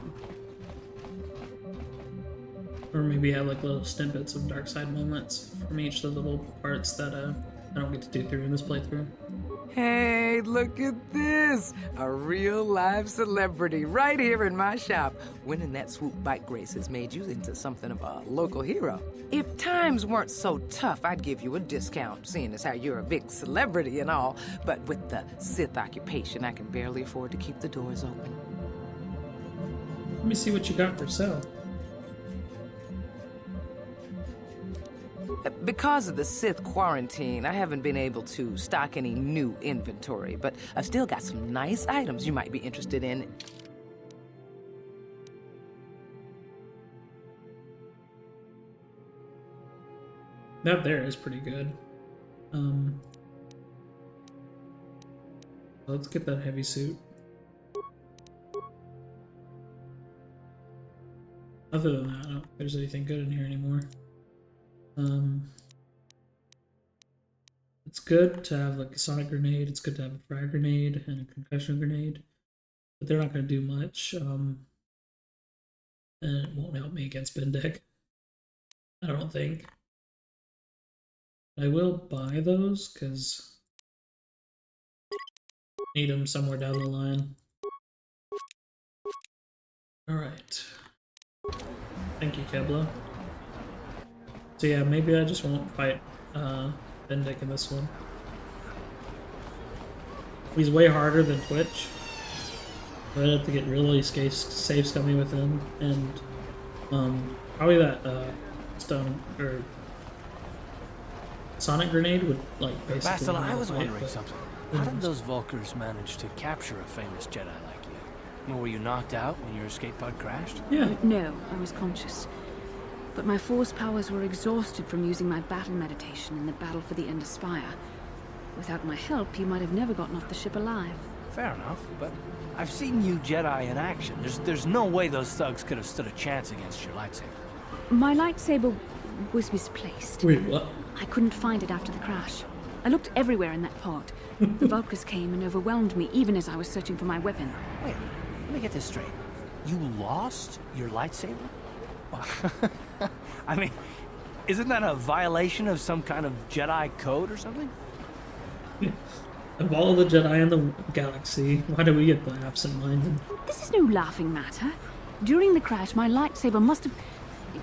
Or maybe have like little snippets of dark side moments from each of the little parts that I don't get to do through in this playthrough. Hey, look at this! A real live celebrity right here in my shop. Winning that swoop bike race has made you into something of a local hero. If times weren't so tough, I'd give you a discount, seeing as how you're a big celebrity and all. But with the Sith occupation, I can barely afford to keep the doors open. Let me see what you got for sale. Because of the Sith quarantine, I haven't been able to stock any new inventory, but I've still got some nice items you might be interested in. That there is pretty good. Let's get that heavy suit. Other than that, I don't think there's anything good in here anymore. It's good to have like a sonic grenade, it's good to have a frag grenade and a concussion grenade, but they're not going to do much, and it won't help me against Bendik, I don't think. I will buy those, because I need them somewhere down the line. Alright. Thank you, Kebla. So yeah, maybe I just won't fight Bendik in this one. He's way harder than Twitch. So I'd have to get really safe scummy with him, and probably that stone or sonic grenade would like basically. Bastila, I was fight, wondering but something. How did those Vulkars manage to capture a famous Jedi like you? Were you knocked out when your escape pod crashed? Yeah. No, I was conscious. But my force powers were exhausted from using my battle meditation in the battle for the Ender Spire. Without my help, you might have never gotten off the ship alive. Fair enough, but I've seen you Jedi in action. There's no way those thugs could have stood a chance against your lightsaber. My lightsaber was misplaced. Wait, what? I couldn't find it after the crash. I looked everywhere in that pod. The Vulkars came and overwhelmed me even as I was searching for my weapon. Wait, let me get this straight. You lost your lightsaber? I mean, isn't that a violation of some kind of Jedi code or something? Of all the Jedi in the galaxy, why do we get the absent-minded? This is no laughing matter. During the crash, my lightsaber must have...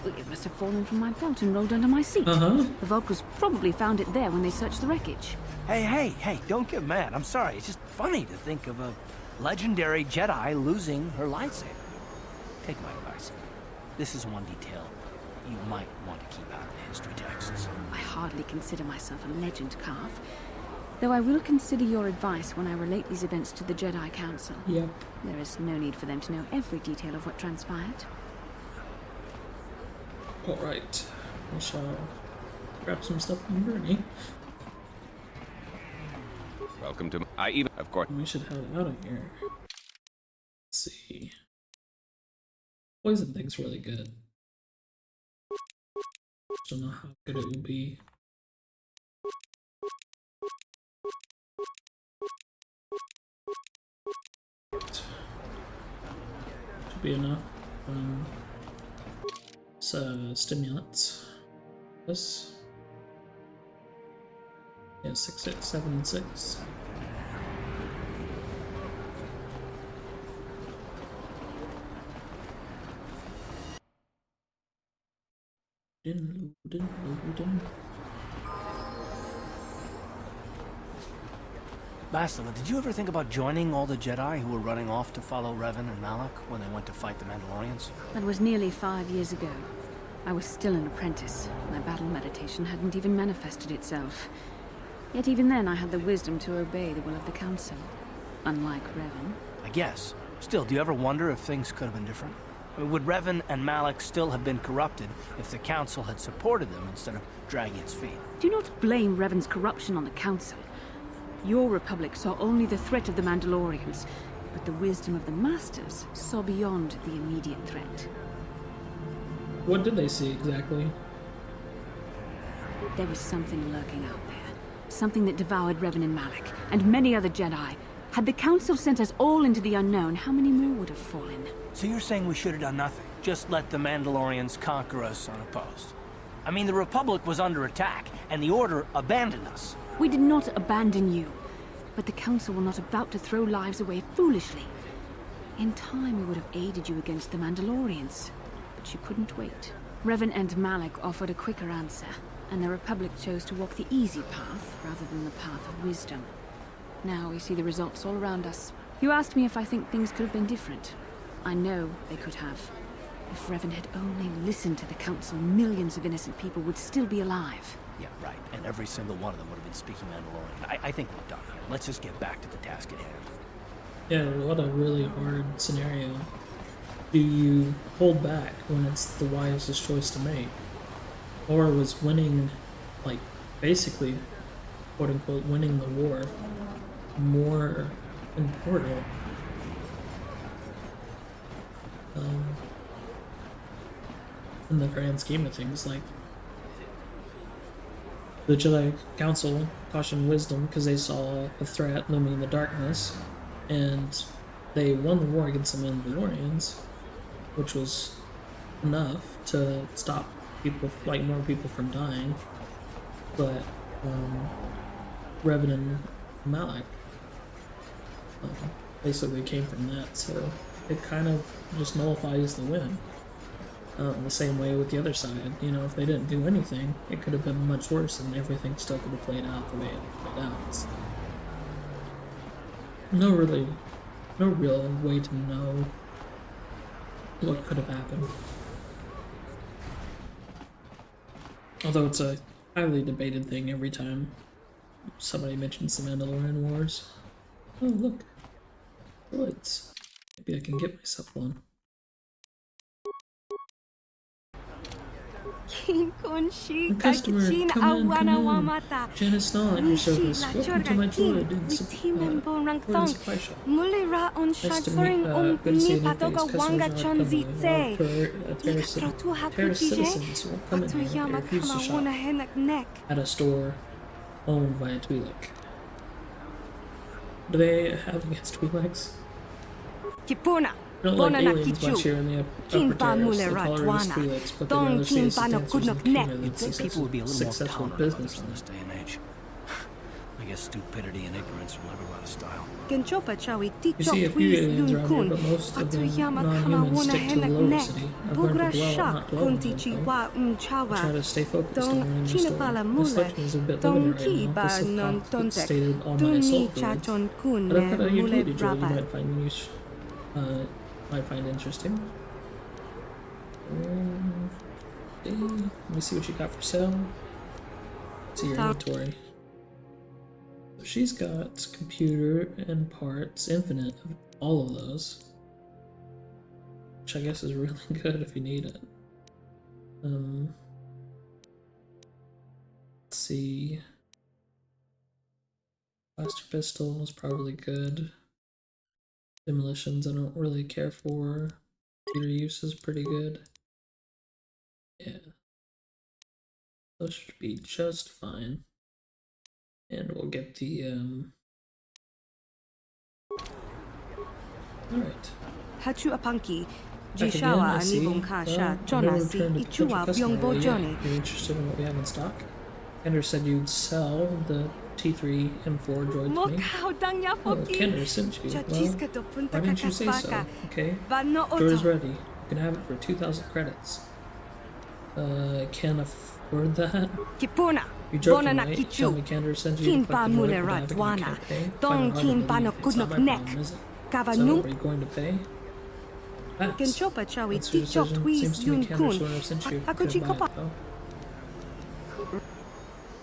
It must have fallen from my belt and rolled under my seat. The Vulcans probably found it there when they searched the wreckage. Hey, don't get mad. I'm sorry. It's just funny to think of a legendary Jedi losing her lightsaber. Take my advice. This is one detail you might want to keep out of the history texts. I hardly consider myself a legend, Carth. Though I will consider your advice when I relate these events to the Jedi Council. Yep. There is no need for them to know every detail of what transpired. Alright. I shall grab some stuff from Bernie. Welcome to... Of course. We should head out of here. Let's see. Poison thing's really good. Don't know how good it will be. Should be enough. Stimulants. This. Yeah, 6, 6, 7, and 6. Bastila, did you ever think about joining all the Jedi who were running off to follow Revan and Malak when they went to fight the Mandalorians? That was nearly 5 years ago. I was still an apprentice. My battle meditation hadn't even manifested itself. Yet even then I had the wisdom to obey the will of the Council. Unlike Revan. I guess. Still, do you ever wonder if things could have been different? I mean, would Revan and Malak still have been corrupted if the Council had supported them instead of dragging its feet? Do not blame Revan's corruption on the Council. Your Republic saw only the threat of the Mandalorians, but the wisdom of the Masters saw beyond the immediate threat. What did they see exactly? There was something lurking out there. Something that devoured Revan and Malak, and many other Jedi. Had the Council sent us all into the unknown, how many more would have fallen? So you're saying we should have done nothing? Just let the Mandalorians conquer us unopposed? I mean, the Republic was under attack, and the Order abandoned us. We did not abandon you, but the Council were not about to throw lives away foolishly. In time, we would have aided you against the Mandalorians, but you couldn't wait. Revan and Malak offered a quicker answer, and the Republic chose to walk the easy path rather than the path of wisdom. Now we see the results all around us. You asked me if I think things could have been different. I know they could have. If Revan had only listened to the Council, millions of innocent people would still be alive. Yeah, right. And every single one of them would have been speaking Mandalorian. I think we're done here. Let's just get back to the task at hand. Yeah, what a really hard scenario. Do you hold back when it's the wisest choice to make? Or was winning, like, basically, quote-unquote, winning the war more important? In the grand scheme of things, like, the Jedi Council cautioned wisdom because they saw a threat looming in the darkness, and they won the war against the Mandalorians, which was enough to stop people, like, more people from dying. But Revan and Malak basically came from that, so it kind of just nullifies the win. The same way with the other side, you know, if they didn't do anything, it could have been much worse and everything still could have played out the way it played out. So, no real way to know what could have happened. Although it's a highly debated thing every time somebody mentions the Mandalorian Wars. Oh, look. Woods. Maybe I can get myself one. Customer, come in. Janice Snow at your service. Welcome to my droid and supply shop. Nice to meet, good to see you. Taris citizens will come in here and refuse to shop at a store owned by a Twi'lek. Do they have against Twi'leks? Don't like aliens much here in the upper terrace. The colorless Twi'leks, but they'd rather see us as dancers in Kina than successful business on this day and age. I guess stupidity and ignorance will never go out of style. You see a few aliens around here, but most of them non-humans stick to the lower city. I've learned to dwell, not dwell on them, though. I try to stay focused on learning the story. My selection is a bit limited right now. The Sith conflict stated all my assault droids. But I've got a utility droid you might find interesting. Okay. Let me see what you got for sale. See your inventory. So she's got computer and parts, infinite of all of those. Which I guess is really good if you need it. Let's see. Blaster pistol is probably good. Demolitions I don't really care for. Computer use is pretty good. Yeah. Those should be just fine. And we'll get the alright. Hachu apanki, Back again, Jishawa I see. anibong Well, kasha, I've never Jonasi, returned a potential Ichua customer byongbo yet. Johnny. You're interested in what we have in stock? Kender said you'd sell the T3 M4 droid to me. Oh, Kender sent you. Well, why didn't you say so? Okay. Droid is ready. You can have it for 2,000 credits. Can't afford that? You're joking, right? Tell me Kender sends you to collect the droid, but have it and you can't pay? Find it hard to believe. It's not my problem, is it? So, are you going to pay? That's your decision. Seems to me Kender sort of sent you. Could buy it, though.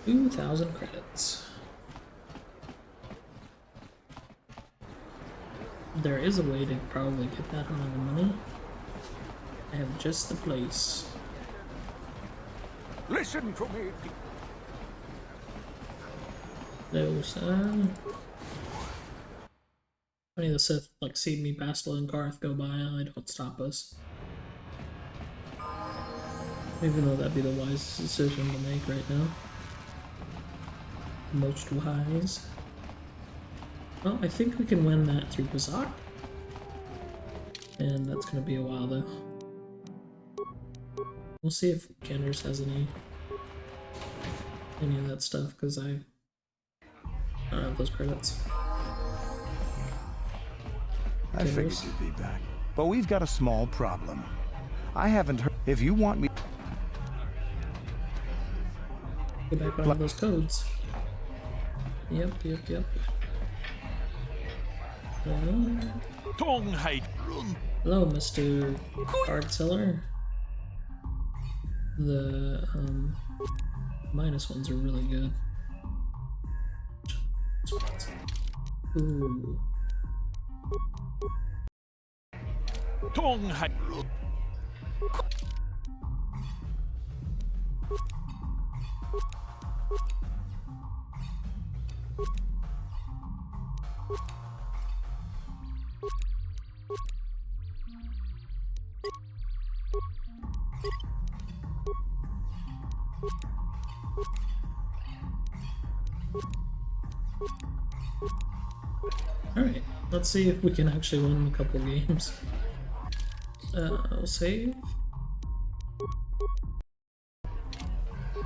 2,000 credits. There is a way to probably get that amount of money. I have just the place. Listen to me. No, son. Funny the Sith like see me, Bastila, and Garth go by and they don't stop us. Even though that'd be the wisest decision to make right now. Most wise. Well, I think we can win that through Bazak. And that's gonna be a while though. We'll see if Kenders has any of that stuff, because I don't have those credits. I figured you'd be back. But we've got a small problem. I haven't heard. If you want me. Go back on those codes. Yep. Hello, Mr. Card Seller. The minus ones are really good. Ooh. Alright, let's see if we can actually win a couple games. I'll save.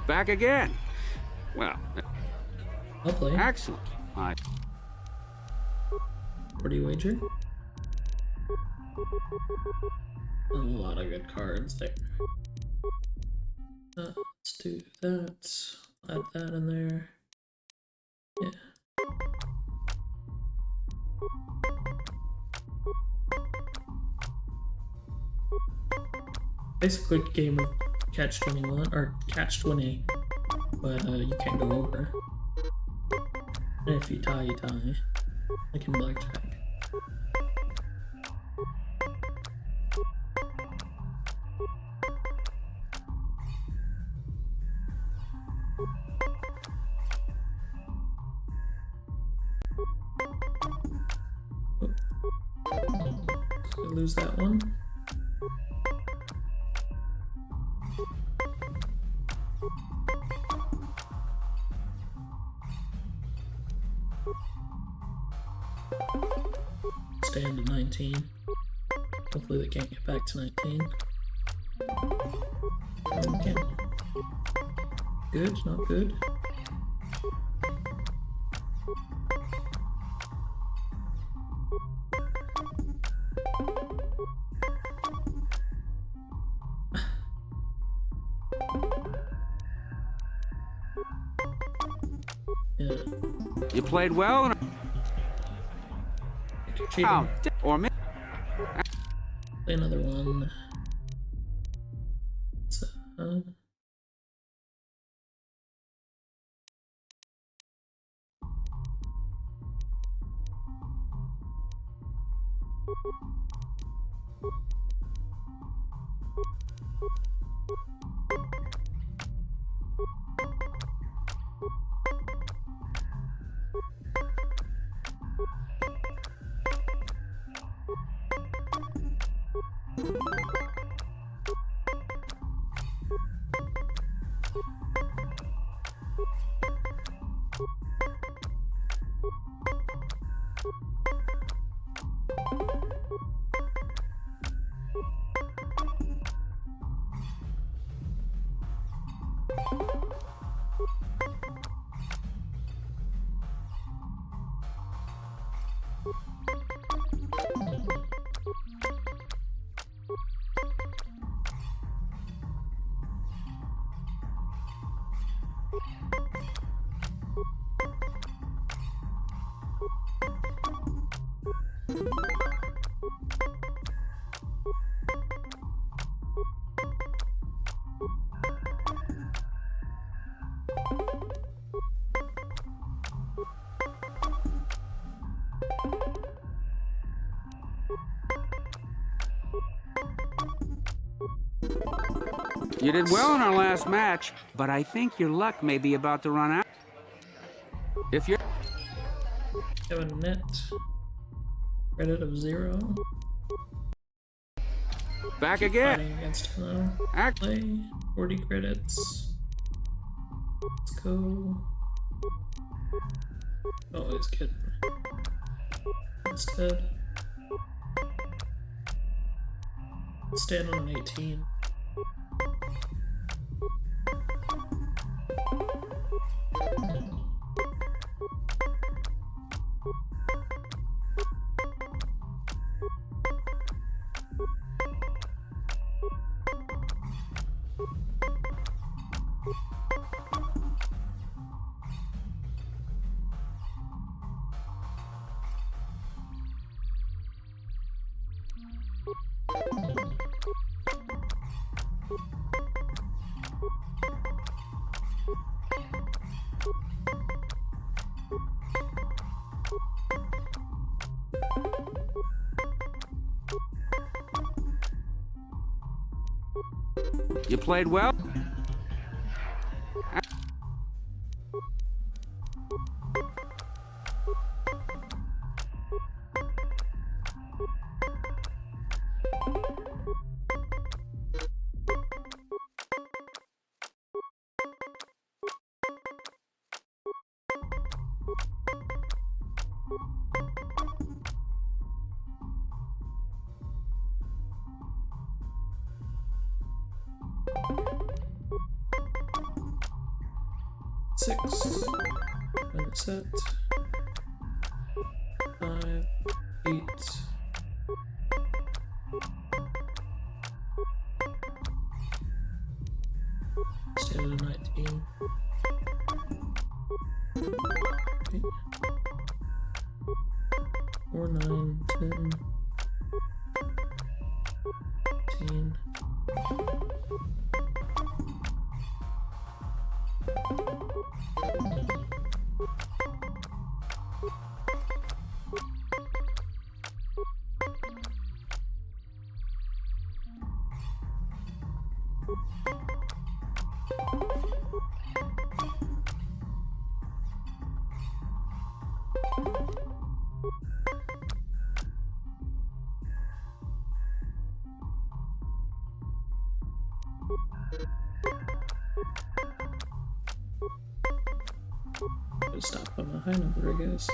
Back again. Well, I'll play. Excellent. What do you wager? A lot of good cards there. Let's do that. Add that in there. Yeah. Basically a game of catch 21 or catch 20, but you can't go over. And if you tie, you tie. Like in blackjack. Oh. Lose that one. Stand at 19. Hopefully they can't get back to 19. Okay. Good, not good. Yeah. You played well and Cheating. or me. Play another one. So, You did well in our last match, but I think your luck may be about to run out. If you're have a net credit of 0. back Keep again. Fighting against him though. Play 40 credits. Let's go. Oh, he's kidding. Instead, stand on an 18. You played well. Six. And set. 5, 8. Stand at 19. Okay. 4, 9, 10. 15. Stop on a high number, I guess.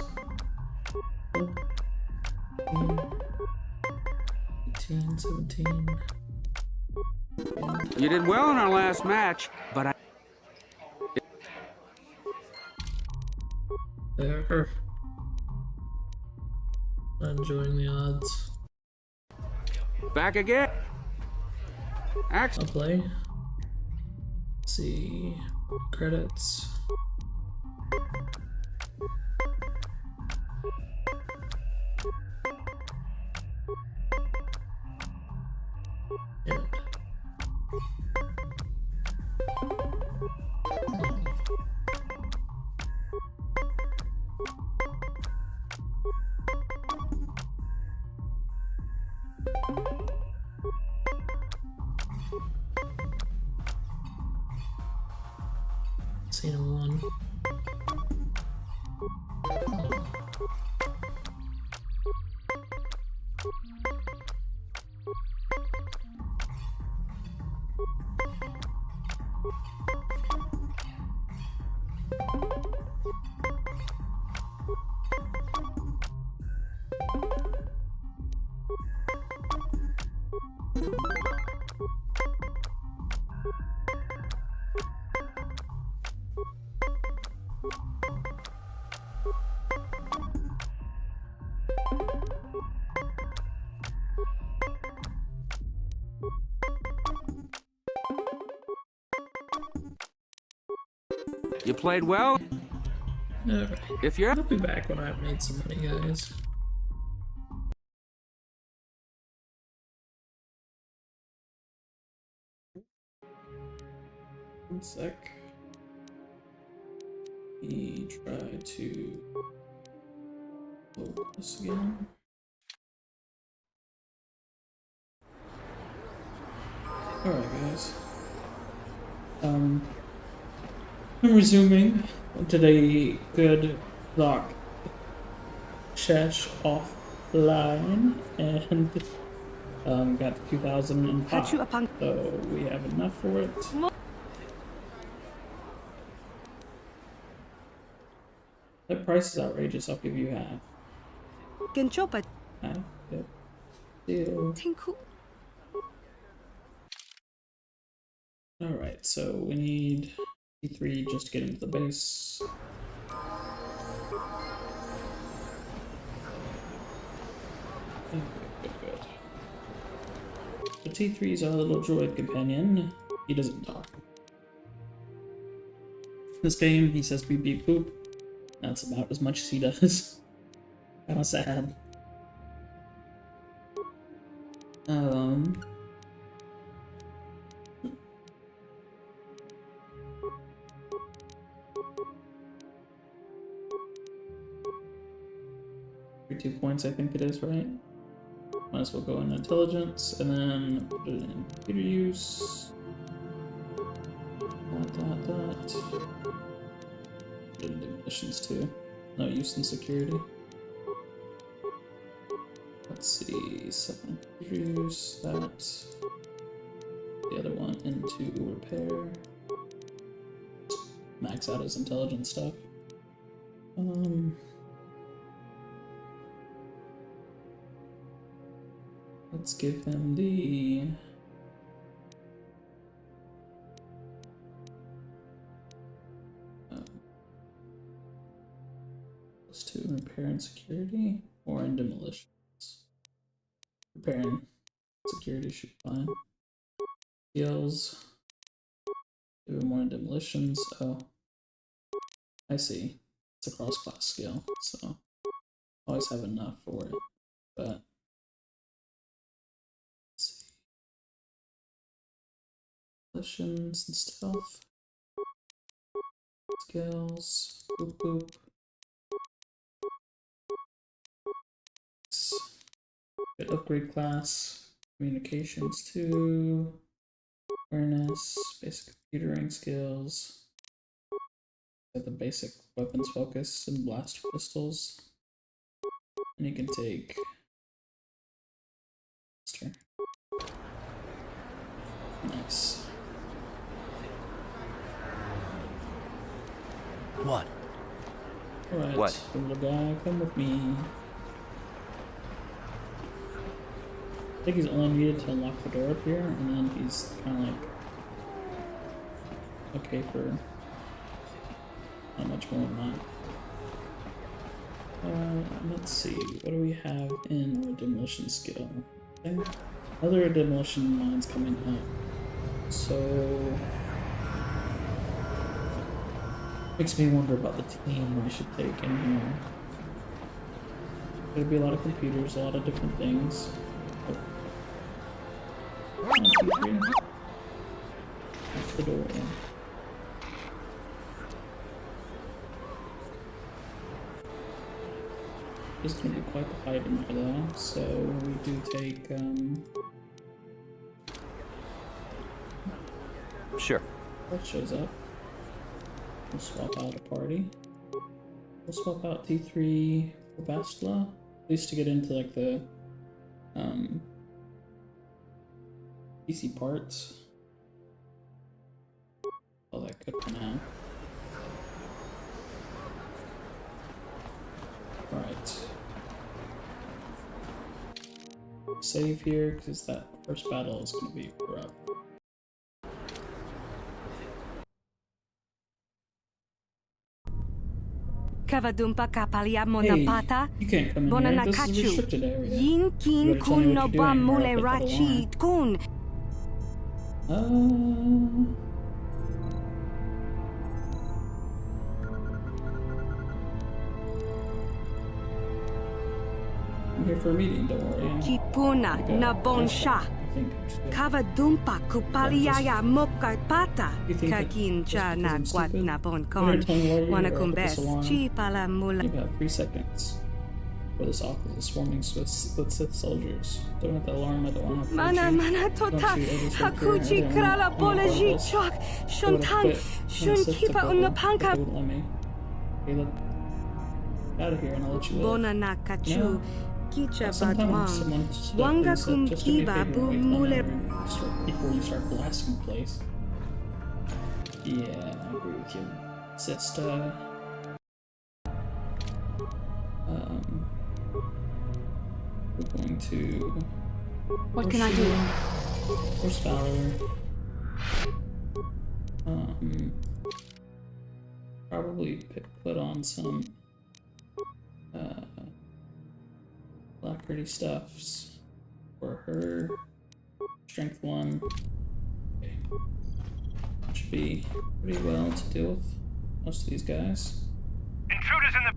18, 17. You did well in our last match, but I... There. Enjoying the odds. Back again. I'll play. Let's see. Credits. Scene 1. You played well? Alright. If you're... I'll be back when I've made some money, guys. One sec. We try to load this again. Alright, guys. I'm resuming. Did a good lock Shesh offline and got 2005. So we have enough for it. That price is outrageous. I'll give you half. Half. Yep. Deal. Alright, so we need T3 just to get into the base. Good. The T3 is our little droid companion. He doesn't talk. This game, he says beep beep boop. That's about as much as he does. Kinda sad. For 2 points, I think it is, right? Might as well go in intelligence and then put it in computer use. Put it in demolitions too. No use in security. Let's see, 7 computer use, that. The other one into repair. Max out his intelligence stuff. Let's give him the let's do repair and security or in demolitions. Repair and security should be fine. Skills. Do more in demolitions. Oh, I see. It's a cross-class skill, so always have enough for it. But let's see. Demolitions and stealth. Skills. Boop boop. Good upgrade class. Communications too. Awareness. Basic computering skills. Got the basic weapons focus and blaster pistols. And you can take blaster. Nice. What? Alright, What? little guy, come with me. I think he's only needed to unlock the door up here, and then he's kind of like okay for not much more than that. Let's see, what do we have in our demolition skill? Okay. Other demolition mines coming up. So makes me wonder about the team I should take in here. There'd be a lot of computers, a lot of different things. That's the door. This is going to be quite the item for that, so we do take, Sure. That shows up. We'll swap out a party. We'll swap out T3 for Bastila, at least to get into like the PC parts. Oh, that good for now. Right. Save here because that first battle is going to be rough. Kavadumpa kapalia monapata. You can't come in here. This is a restricted area. Yin kin kun no ba mule rachi kun. I'm here for a meeting, don't worry. Kipuna na bonsha. Kavadumpa kupaliaya mokapata. Kakincha na kwat na bonkon. Wanakumbes chi pala mula. You have 3 seconds. For this office is swarming with Sith soldiers. Don't have to alarm, I don't want to Mana tota. Hakuji krala bolaji chok. Shuntang. Shun kipa unapanka. They wouldn't let me. Okay, look. Out of here and I'll let you live. Bona na kachu. Kicha Sometimes badwang. someone step Wanga and said, just do me a kumkiba favor bu and wait mule. before you start blasting the place. Yeah, I agree with you, sister. We're going to. What can I do? Force Valor. Probably put on some Alacrity stuffs for her. Strength 1. Okay. Should be pretty well to deal with most of these guys. Intruders in the.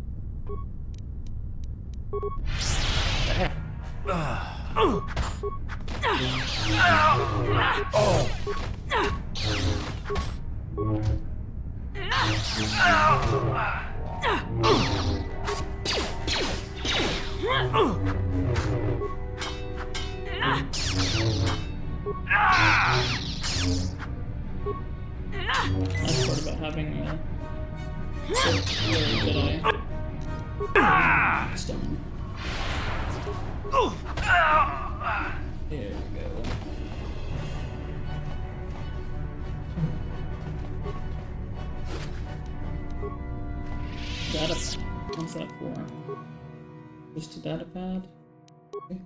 Nice part about having a Jedi stone. There we go. Data pad. What's that for? Just a data pad? Okay.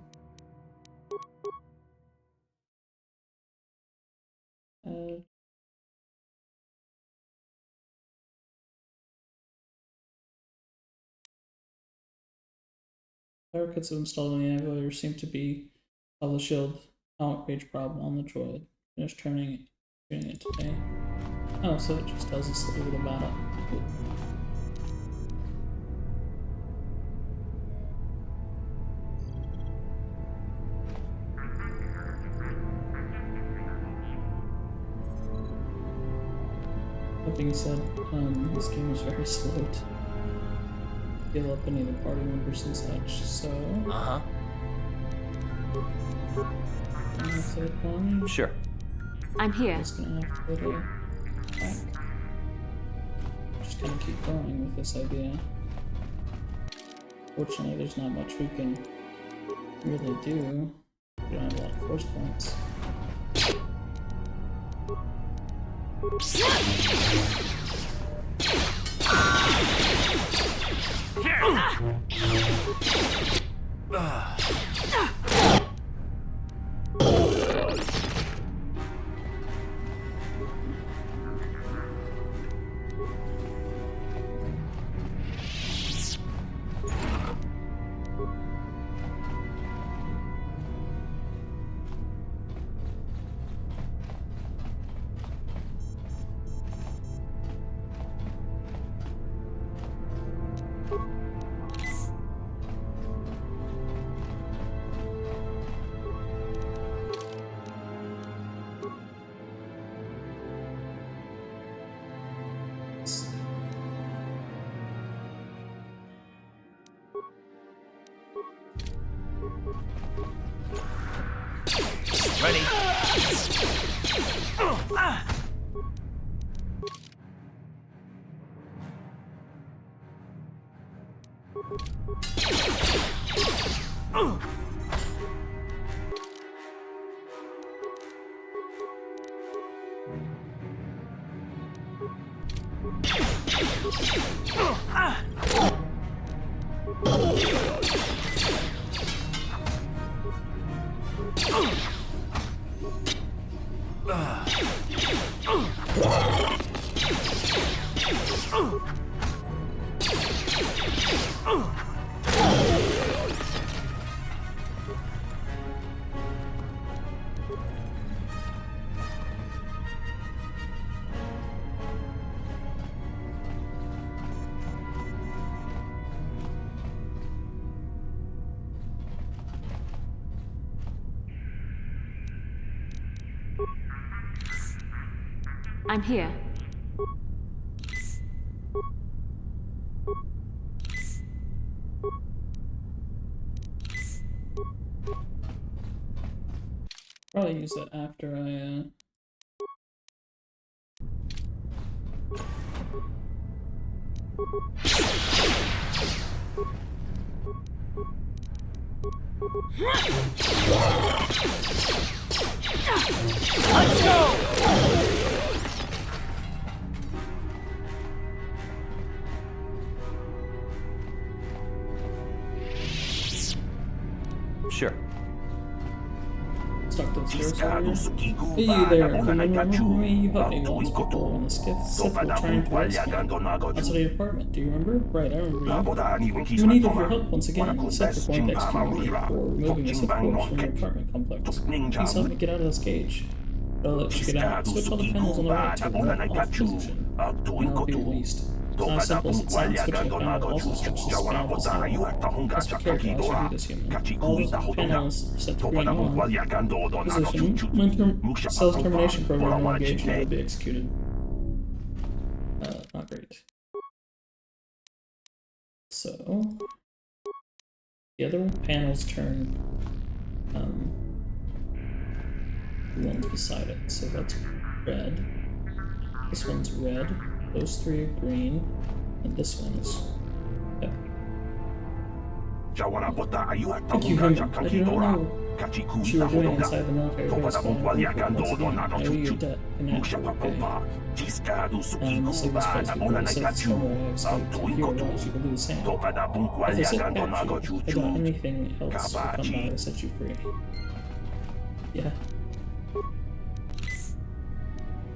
Power kits installed on the emulator seem to be all the shield outrage problem on the droid. Finish tuning it today. Oh, so it just tells us a little bit about it. That being said, this game is very slow to heal up any of the party members and such, so... Sure. I'm here. Just gonna have to go to back. Just gonna keep going with this idea. Fortunately, there's not much we can really do. We don't have a lot of force points. Ready? I'm here. Probably use it after I Let's go! Sure. Stuck those stairs earlier. Hey there, remember me? You helped me once before when the Sith were trying to rescue me outside your apartment. Do you remember? Right, I remember you. You need of your help once again. The Sith are going to execute me for removing the Sith force from your apartment complex. Please help me get out of this cage. Well, let you get out. Switch all the panels on the right to the off position, and I'll be released. It's not as simple as it sounds. Switching a panel also switches the span of the sound. Just be careful as you do this, human. All those panels are set to green on. Position. My cell's termination program will engage and will be executed. Not great. So the other panels turn the ones beside it. So that's red. This one's red. Those three are green, and this one is. Yep. Thank you, Henry. I do not know what you were doing inside the military base, but once again, I owe you a debt and actual pay. The safest place would be the Sith's from where I escaped. If you realize you could do the same. If the Sith captured you, I doubt anything else will come by to set you free. Yeah.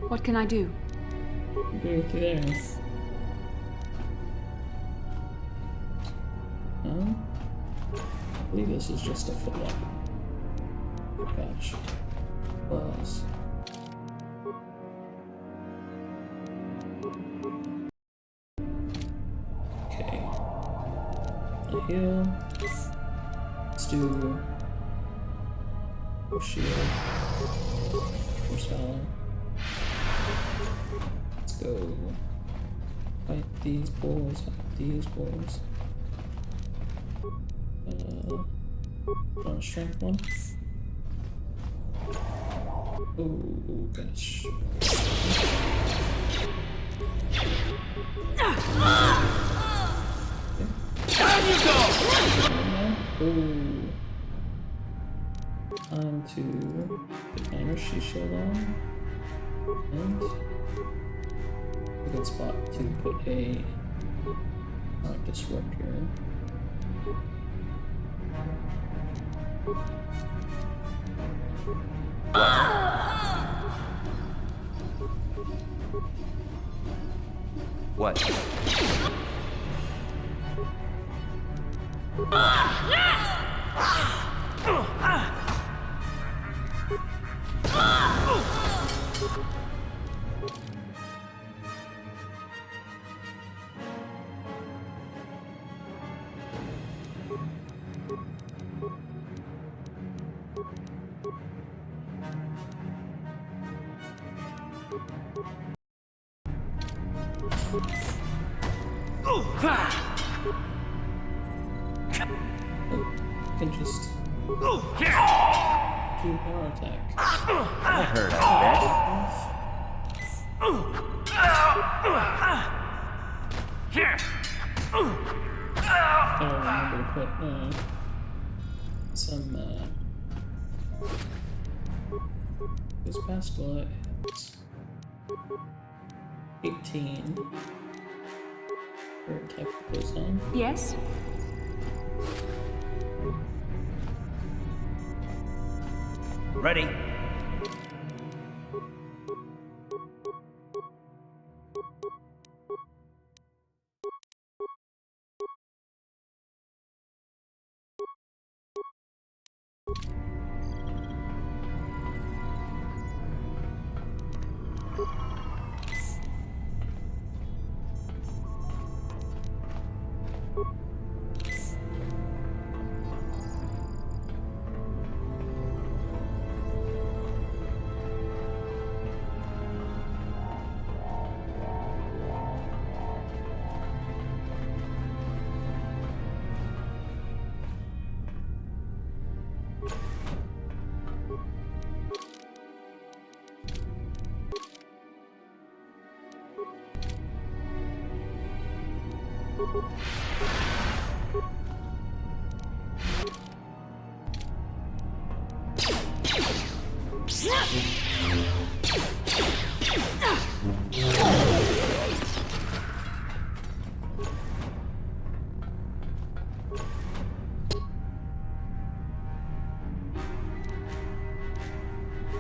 What can I do? Agree with you there. I believe this is just a footlock. Gosh. Plus. Okay. A heal. Let's do Force Shield. Force Valor. Let's go. Fight these boys, fight these boys. On a strength one. Oh gosh. Down you go! Oh. Time to put my energy shield on. And a good spot to put a disruptor. What? You can just do power attack. That hurt, I bet. Gotta remember to put some goes past what? 18 for type goes on. Yes? Ready.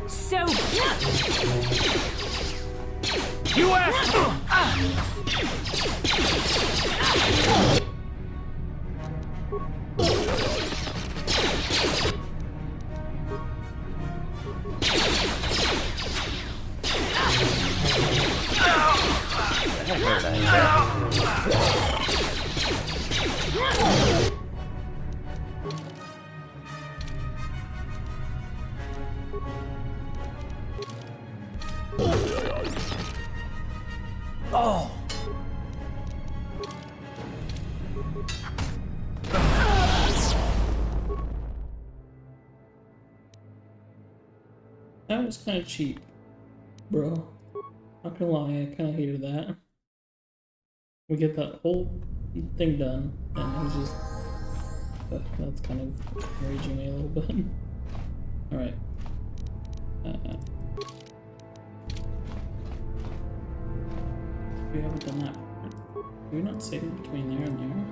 So. You asked. Oh. That was kind of cheap, bro. Not gonna lie, I kind of hated that. We get that whole thing done, and it was just... that's kind of enraging me a little bit. Alright. We haven't done that part. We're not saving between there and there.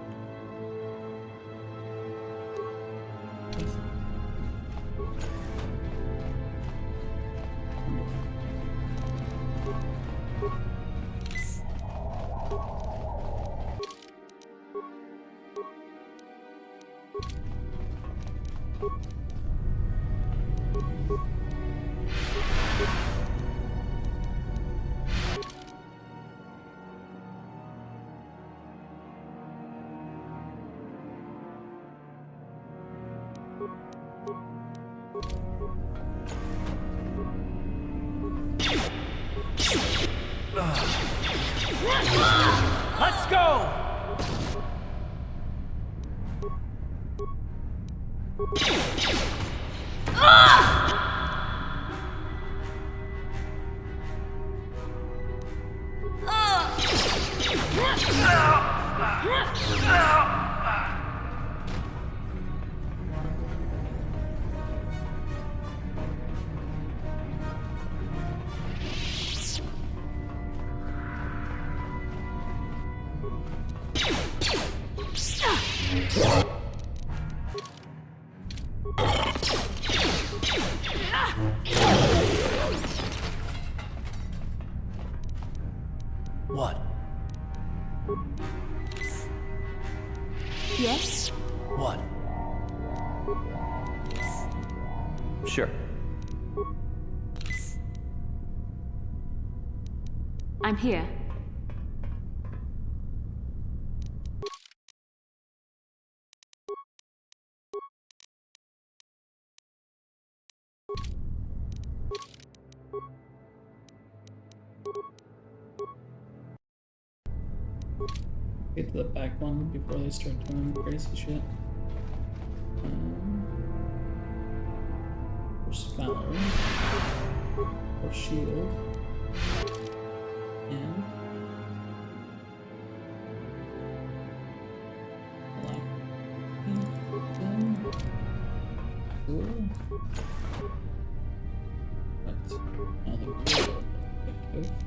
Let's go! What? Yes? What? Sure. I'm here. Get to the back one before they start doing crazy shit. There's Valor. Or Shield. And cool. But now the real not as quick as I can.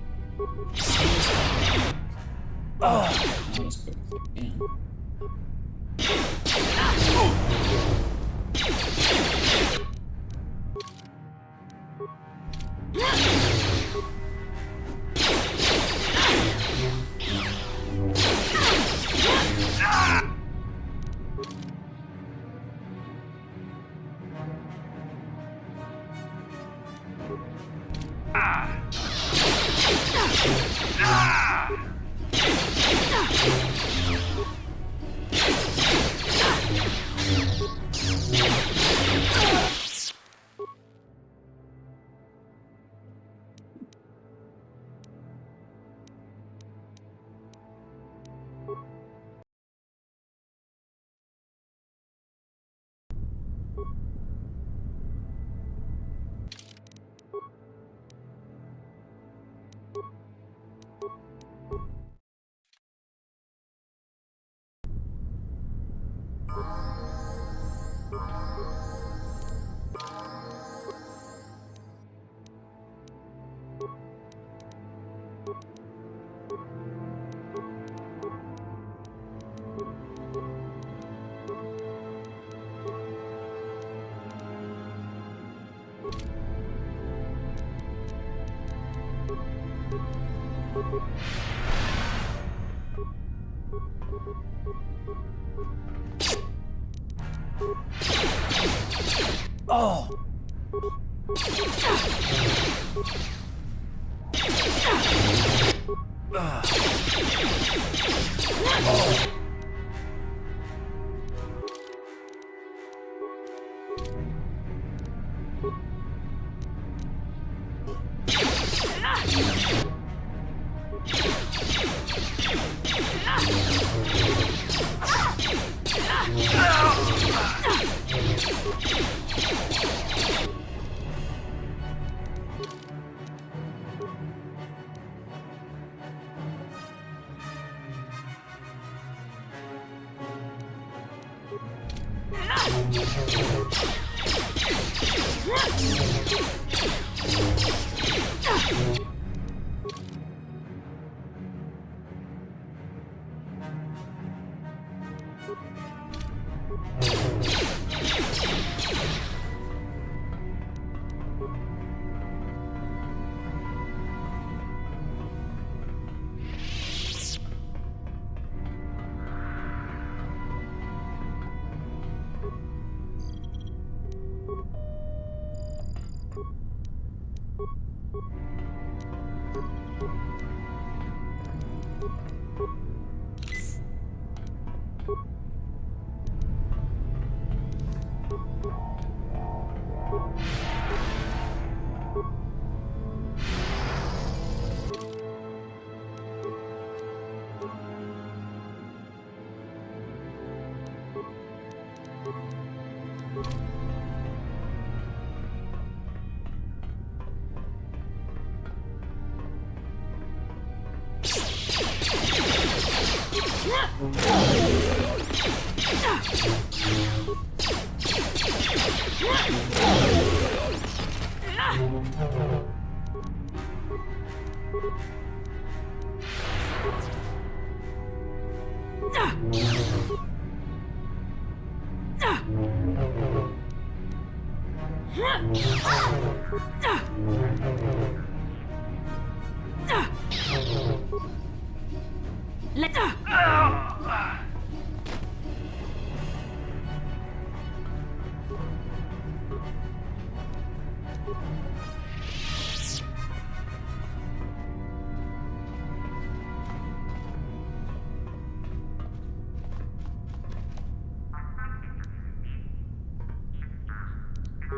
Oh!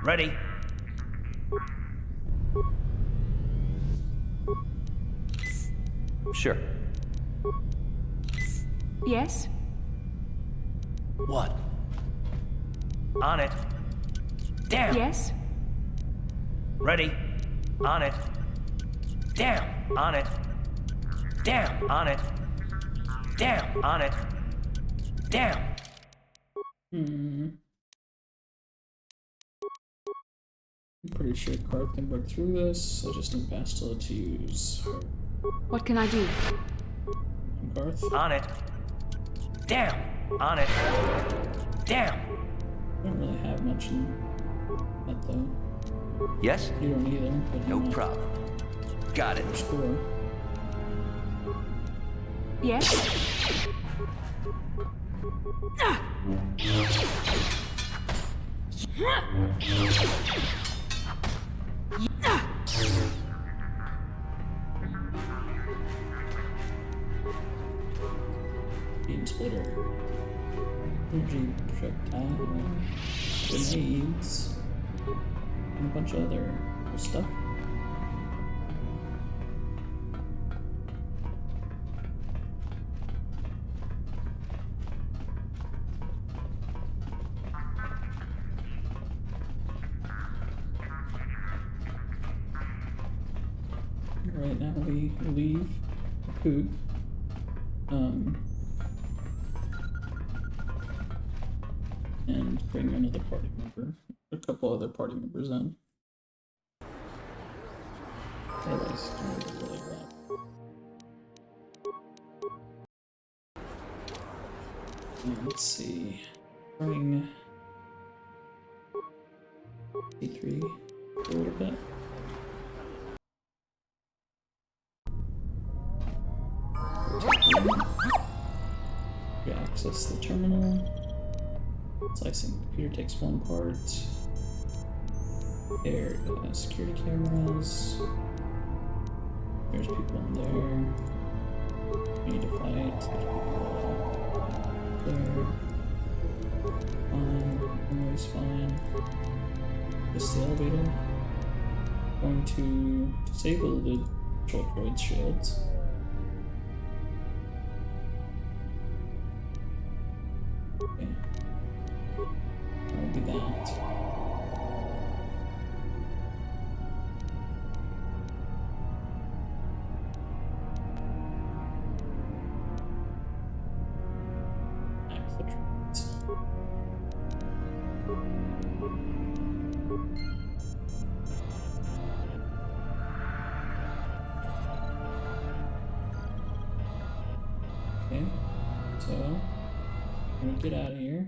Ready? Sure. Yes? What? On it. Damn! Yes? Ready? On it. Damn! On it. Damn! On it. Damn! On it. Damn! Hmm. I'm pretty sure Karth can break through this, so just need Bastila to use her. What can I do? Karth? On it. Damn! On it. Damn! I don't really have much in that though. Yes? You don't either, but no problem. Got it. Sure. Yes? Beam splitter. Energy projectile. Grenades. And a bunch of other stuff. Right now we leave the poop. And bring another party member, a couple other party members in. Otherwise, it's gonna be really rough. Let's see. Bring C3 a little bit. We access the terminal. Slicing computer takes one part. There, security cameras. There's people in there. We need to fight. There. Fine. Always fine. Just the elevator. Going to disable the control droid shields. Okay. That'll be that. Back the droids. Okay, so I'm gonna get out of here.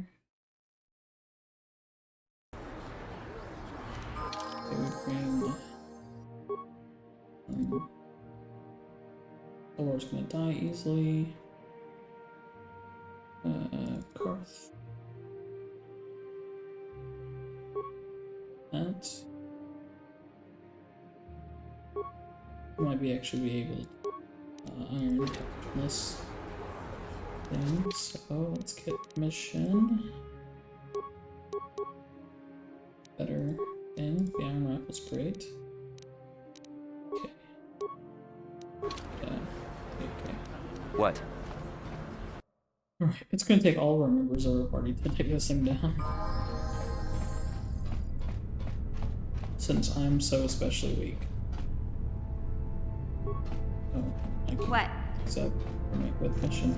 Okay, we bring Thor's gonna die easily. Karth. That might be actually be able to iron this thing. So let's get mission. Better in the iron rifle's great. Okay. Yeah. Okay. What? Alright, it's gonna take all of our members of our party to take this thing down. Since I'm so especially weak. Oh, I can What? accept or make with mission.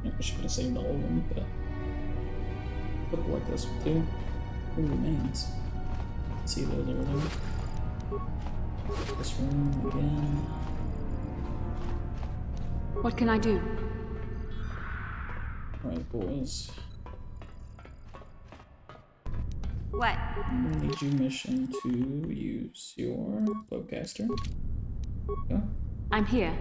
I should have saved all of them, but look like this one too. Who remains? See those over there. This room again. What can I do? Alright, boys. What? I'm gonna need your mission to use your bowcaster. Go. I'm here.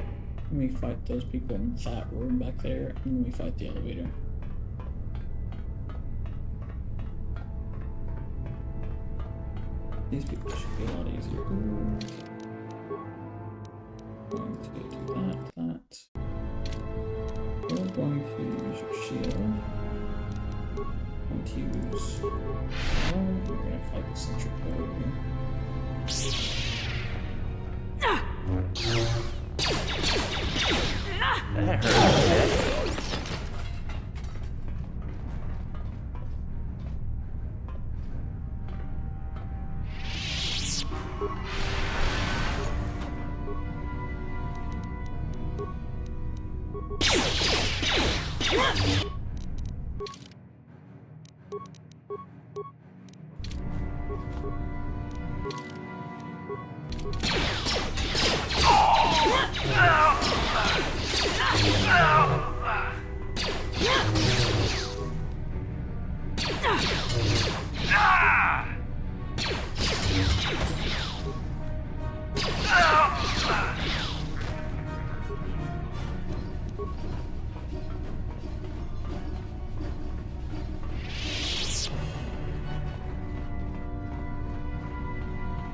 Let me fight those people in that room back there, and then we fight the elevator. These people should be a lot easier. Going to do that. We're going to use your shield. Going to use. Oh, we're gonna fight the centric over here. That hurt.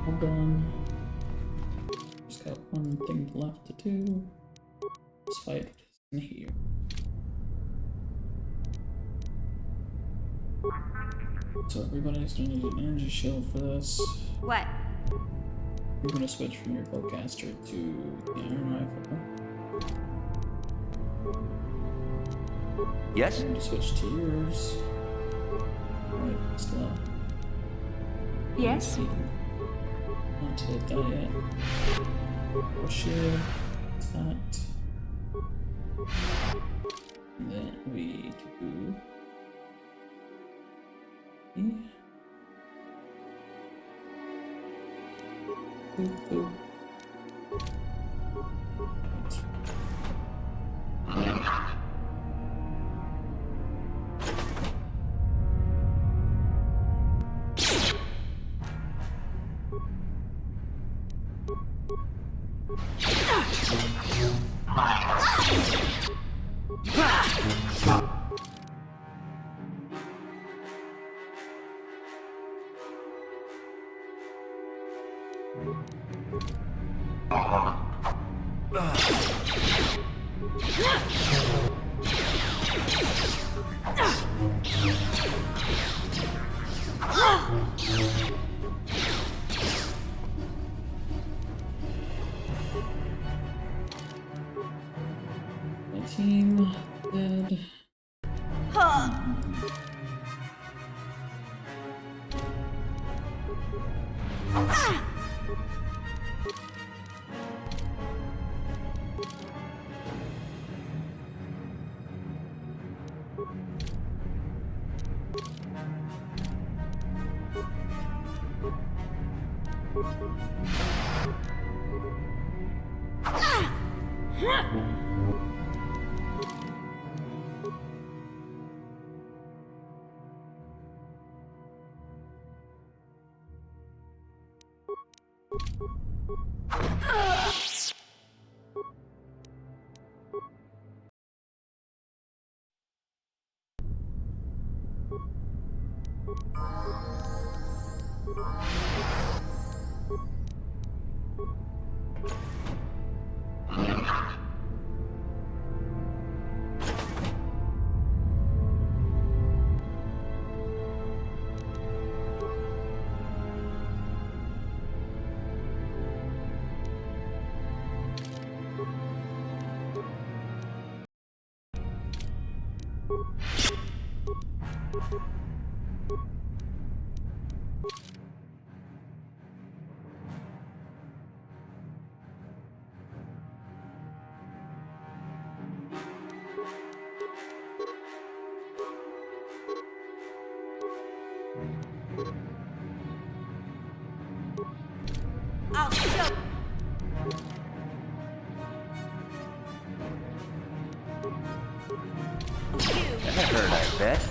Hold on. Just got one thing left to do. Let's fight in here. So everybody's gonna need an energy shield for this. What? You're gonna switch from your bowcaster to the iron rifle. Yes? I'm gonna switch to yours. Alright, still. Yes? Not to hit that yet. Oh shit. What's that? And then we do. Boop, boop. My team dead. I'll show. That hurt, I bet.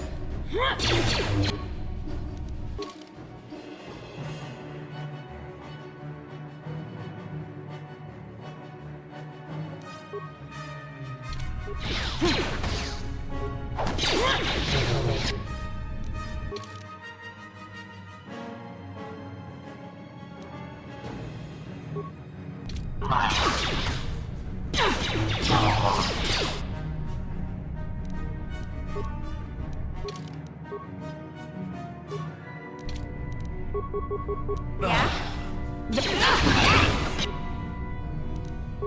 I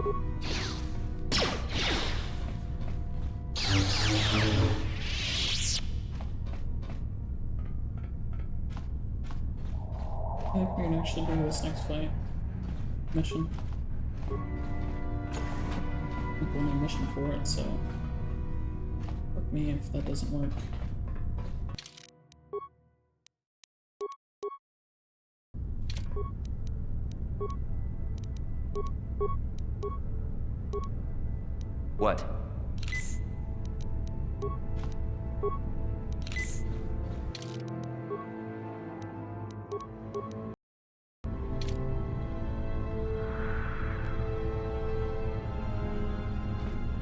think we can actually do this next fight. Mission. I think we'll need a mission for it, so fuck me if that doesn't work. What?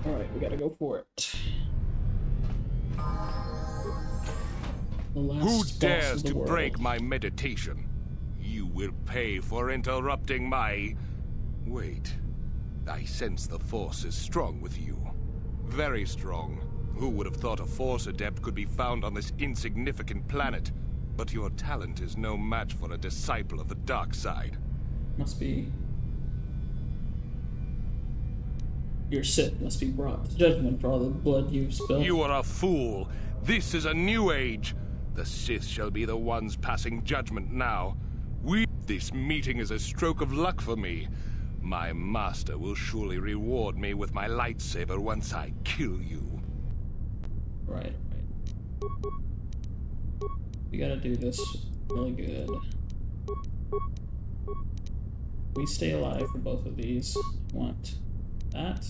Alright, we gotta go for it. The last Who boss dares of the to world. break my meditation? You will pay for interrupting my... Wait. I sense the Force is strong with you. Very strong. Who would have thought a Force adept could be found on this insignificant planet? But your talent is no match for a disciple of the dark side. Must be... Your Sith must be brought to judgment for all the blood you've spilled. You are a fool. This is a new age. The Sith shall be the ones passing judgment now. This meeting is a stroke of luck for me. My master will surely reward me with my lightsaber once I kill you. Right. We gotta do this really good. We stay alive for both of these. We want that.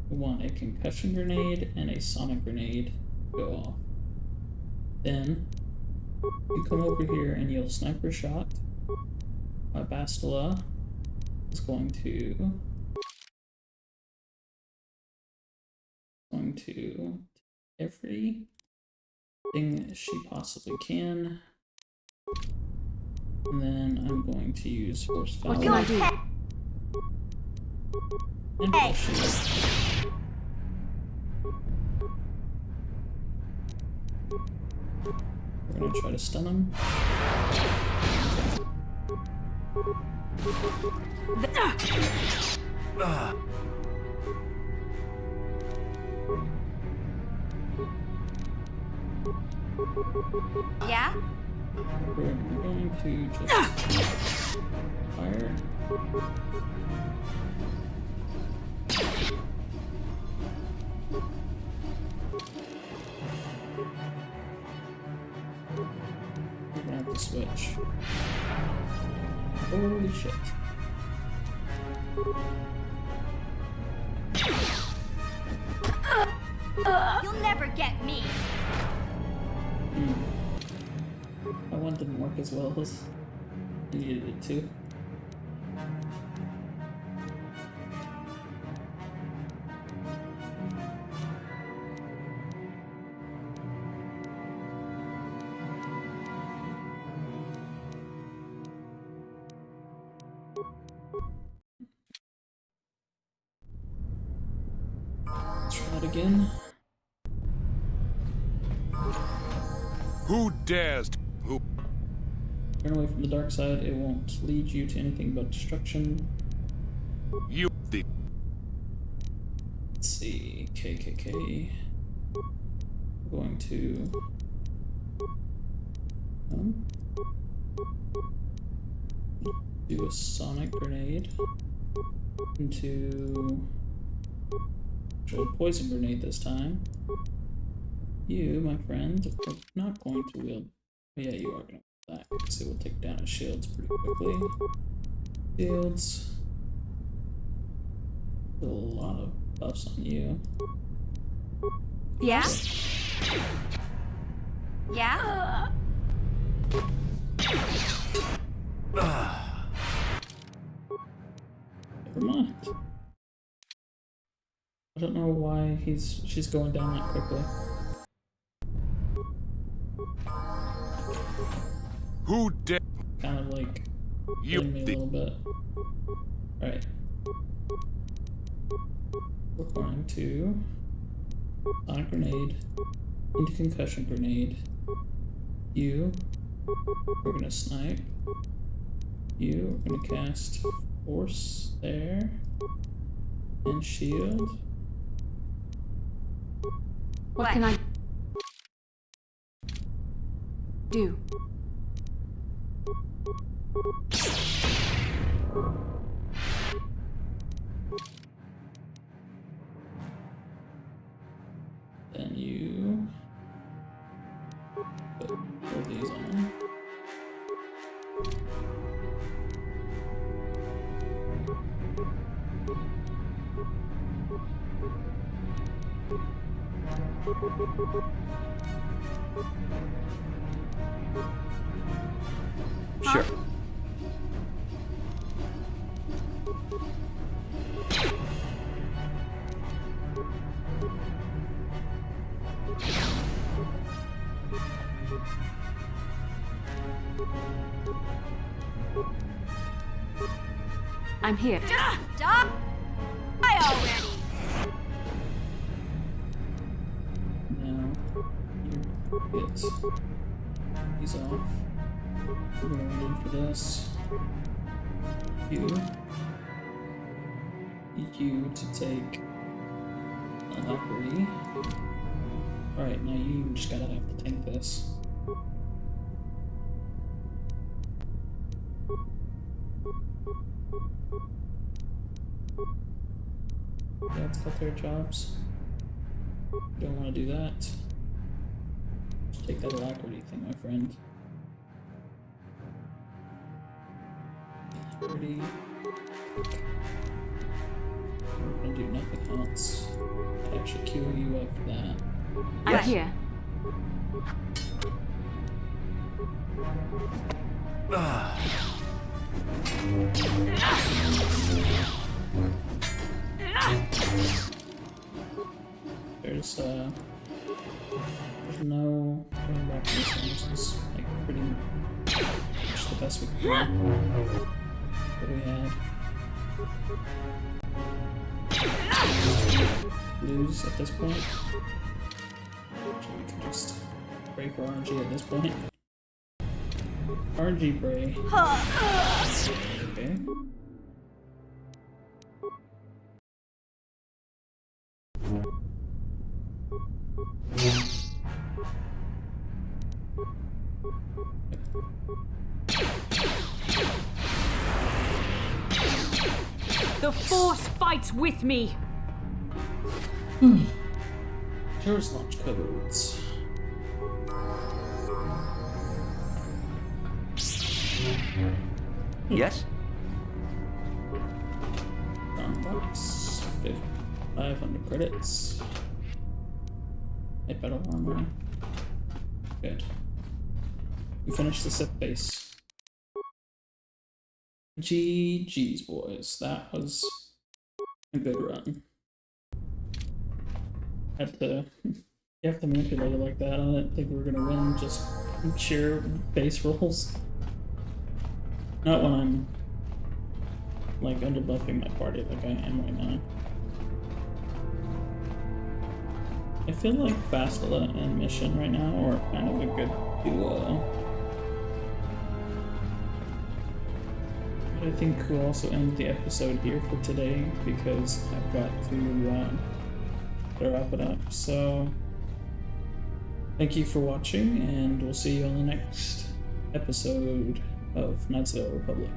We want a concussion grenade and a sonic grenade to go off. Then you come over here and you'll sniper shot. My Bastila is going to everything she possibly can. And then I'm going to use Force Foul. What can I do? And Force Shield. We're gonna try to stun him. Yeah? We're going to just fire. We're gonna have to switch. Holy shit. You'll never get me. That one didn't work as well as I needed it to. Try it again. Who dares to... Who... Turn away from the dark side, it won't lead you to anything but destruction. You... The... Let's see, KKK. We're going to... do a sonic grenade into... a poison grenade this time. You, my friend, are not going to wield... Yeah, you are going to wield that, because it will take down his shields pretty quickly. Shields. A lot of buffs on you. Yeah? Yeah? Never mind. I don't know why she's going down that quickly. Who dare... Kind of like hitting me a little bit. Alright. We're going to sonic grenade into concussion grenade. You, we're gonna snipe. You, we're gonna cast Force there. And shield. What can I do? Then you put all these on. Sure. I'm here. Just stop! I already. Now you get these off. We're going in for this. You to take Alacrity. Alright, now you just gotta have to tank this. Yeah, it's got their jobs. Don't want to do that. Just take that Alacrity thing, my friend. Alacrity. We're gonna do nothing else. Actually queue you up for that. I'm here. There's no going back to this one. This is like pretty much the best we can do. What do we have? Lose at this point. Actually, we can just pray for RNG at this point. RNG pray. Okay. The Force fights with me. Taris launch codes. Yes? Box 500 credits. Light battle armor. Good. We finished the Sith base. GG's, boys. That was a good run. You have to manipulate it like that. I didn't think we were gonna win just sheer base rolls. Not when I'm like underbuffing my party like I am right now. I feel like Bastila and Mission right now are kind of a good duo. But I think we'll also end the episode here for today because I've got to wrap it up. So thank you for watching, and we'll see you on the next episode of Knights of the Old Republic.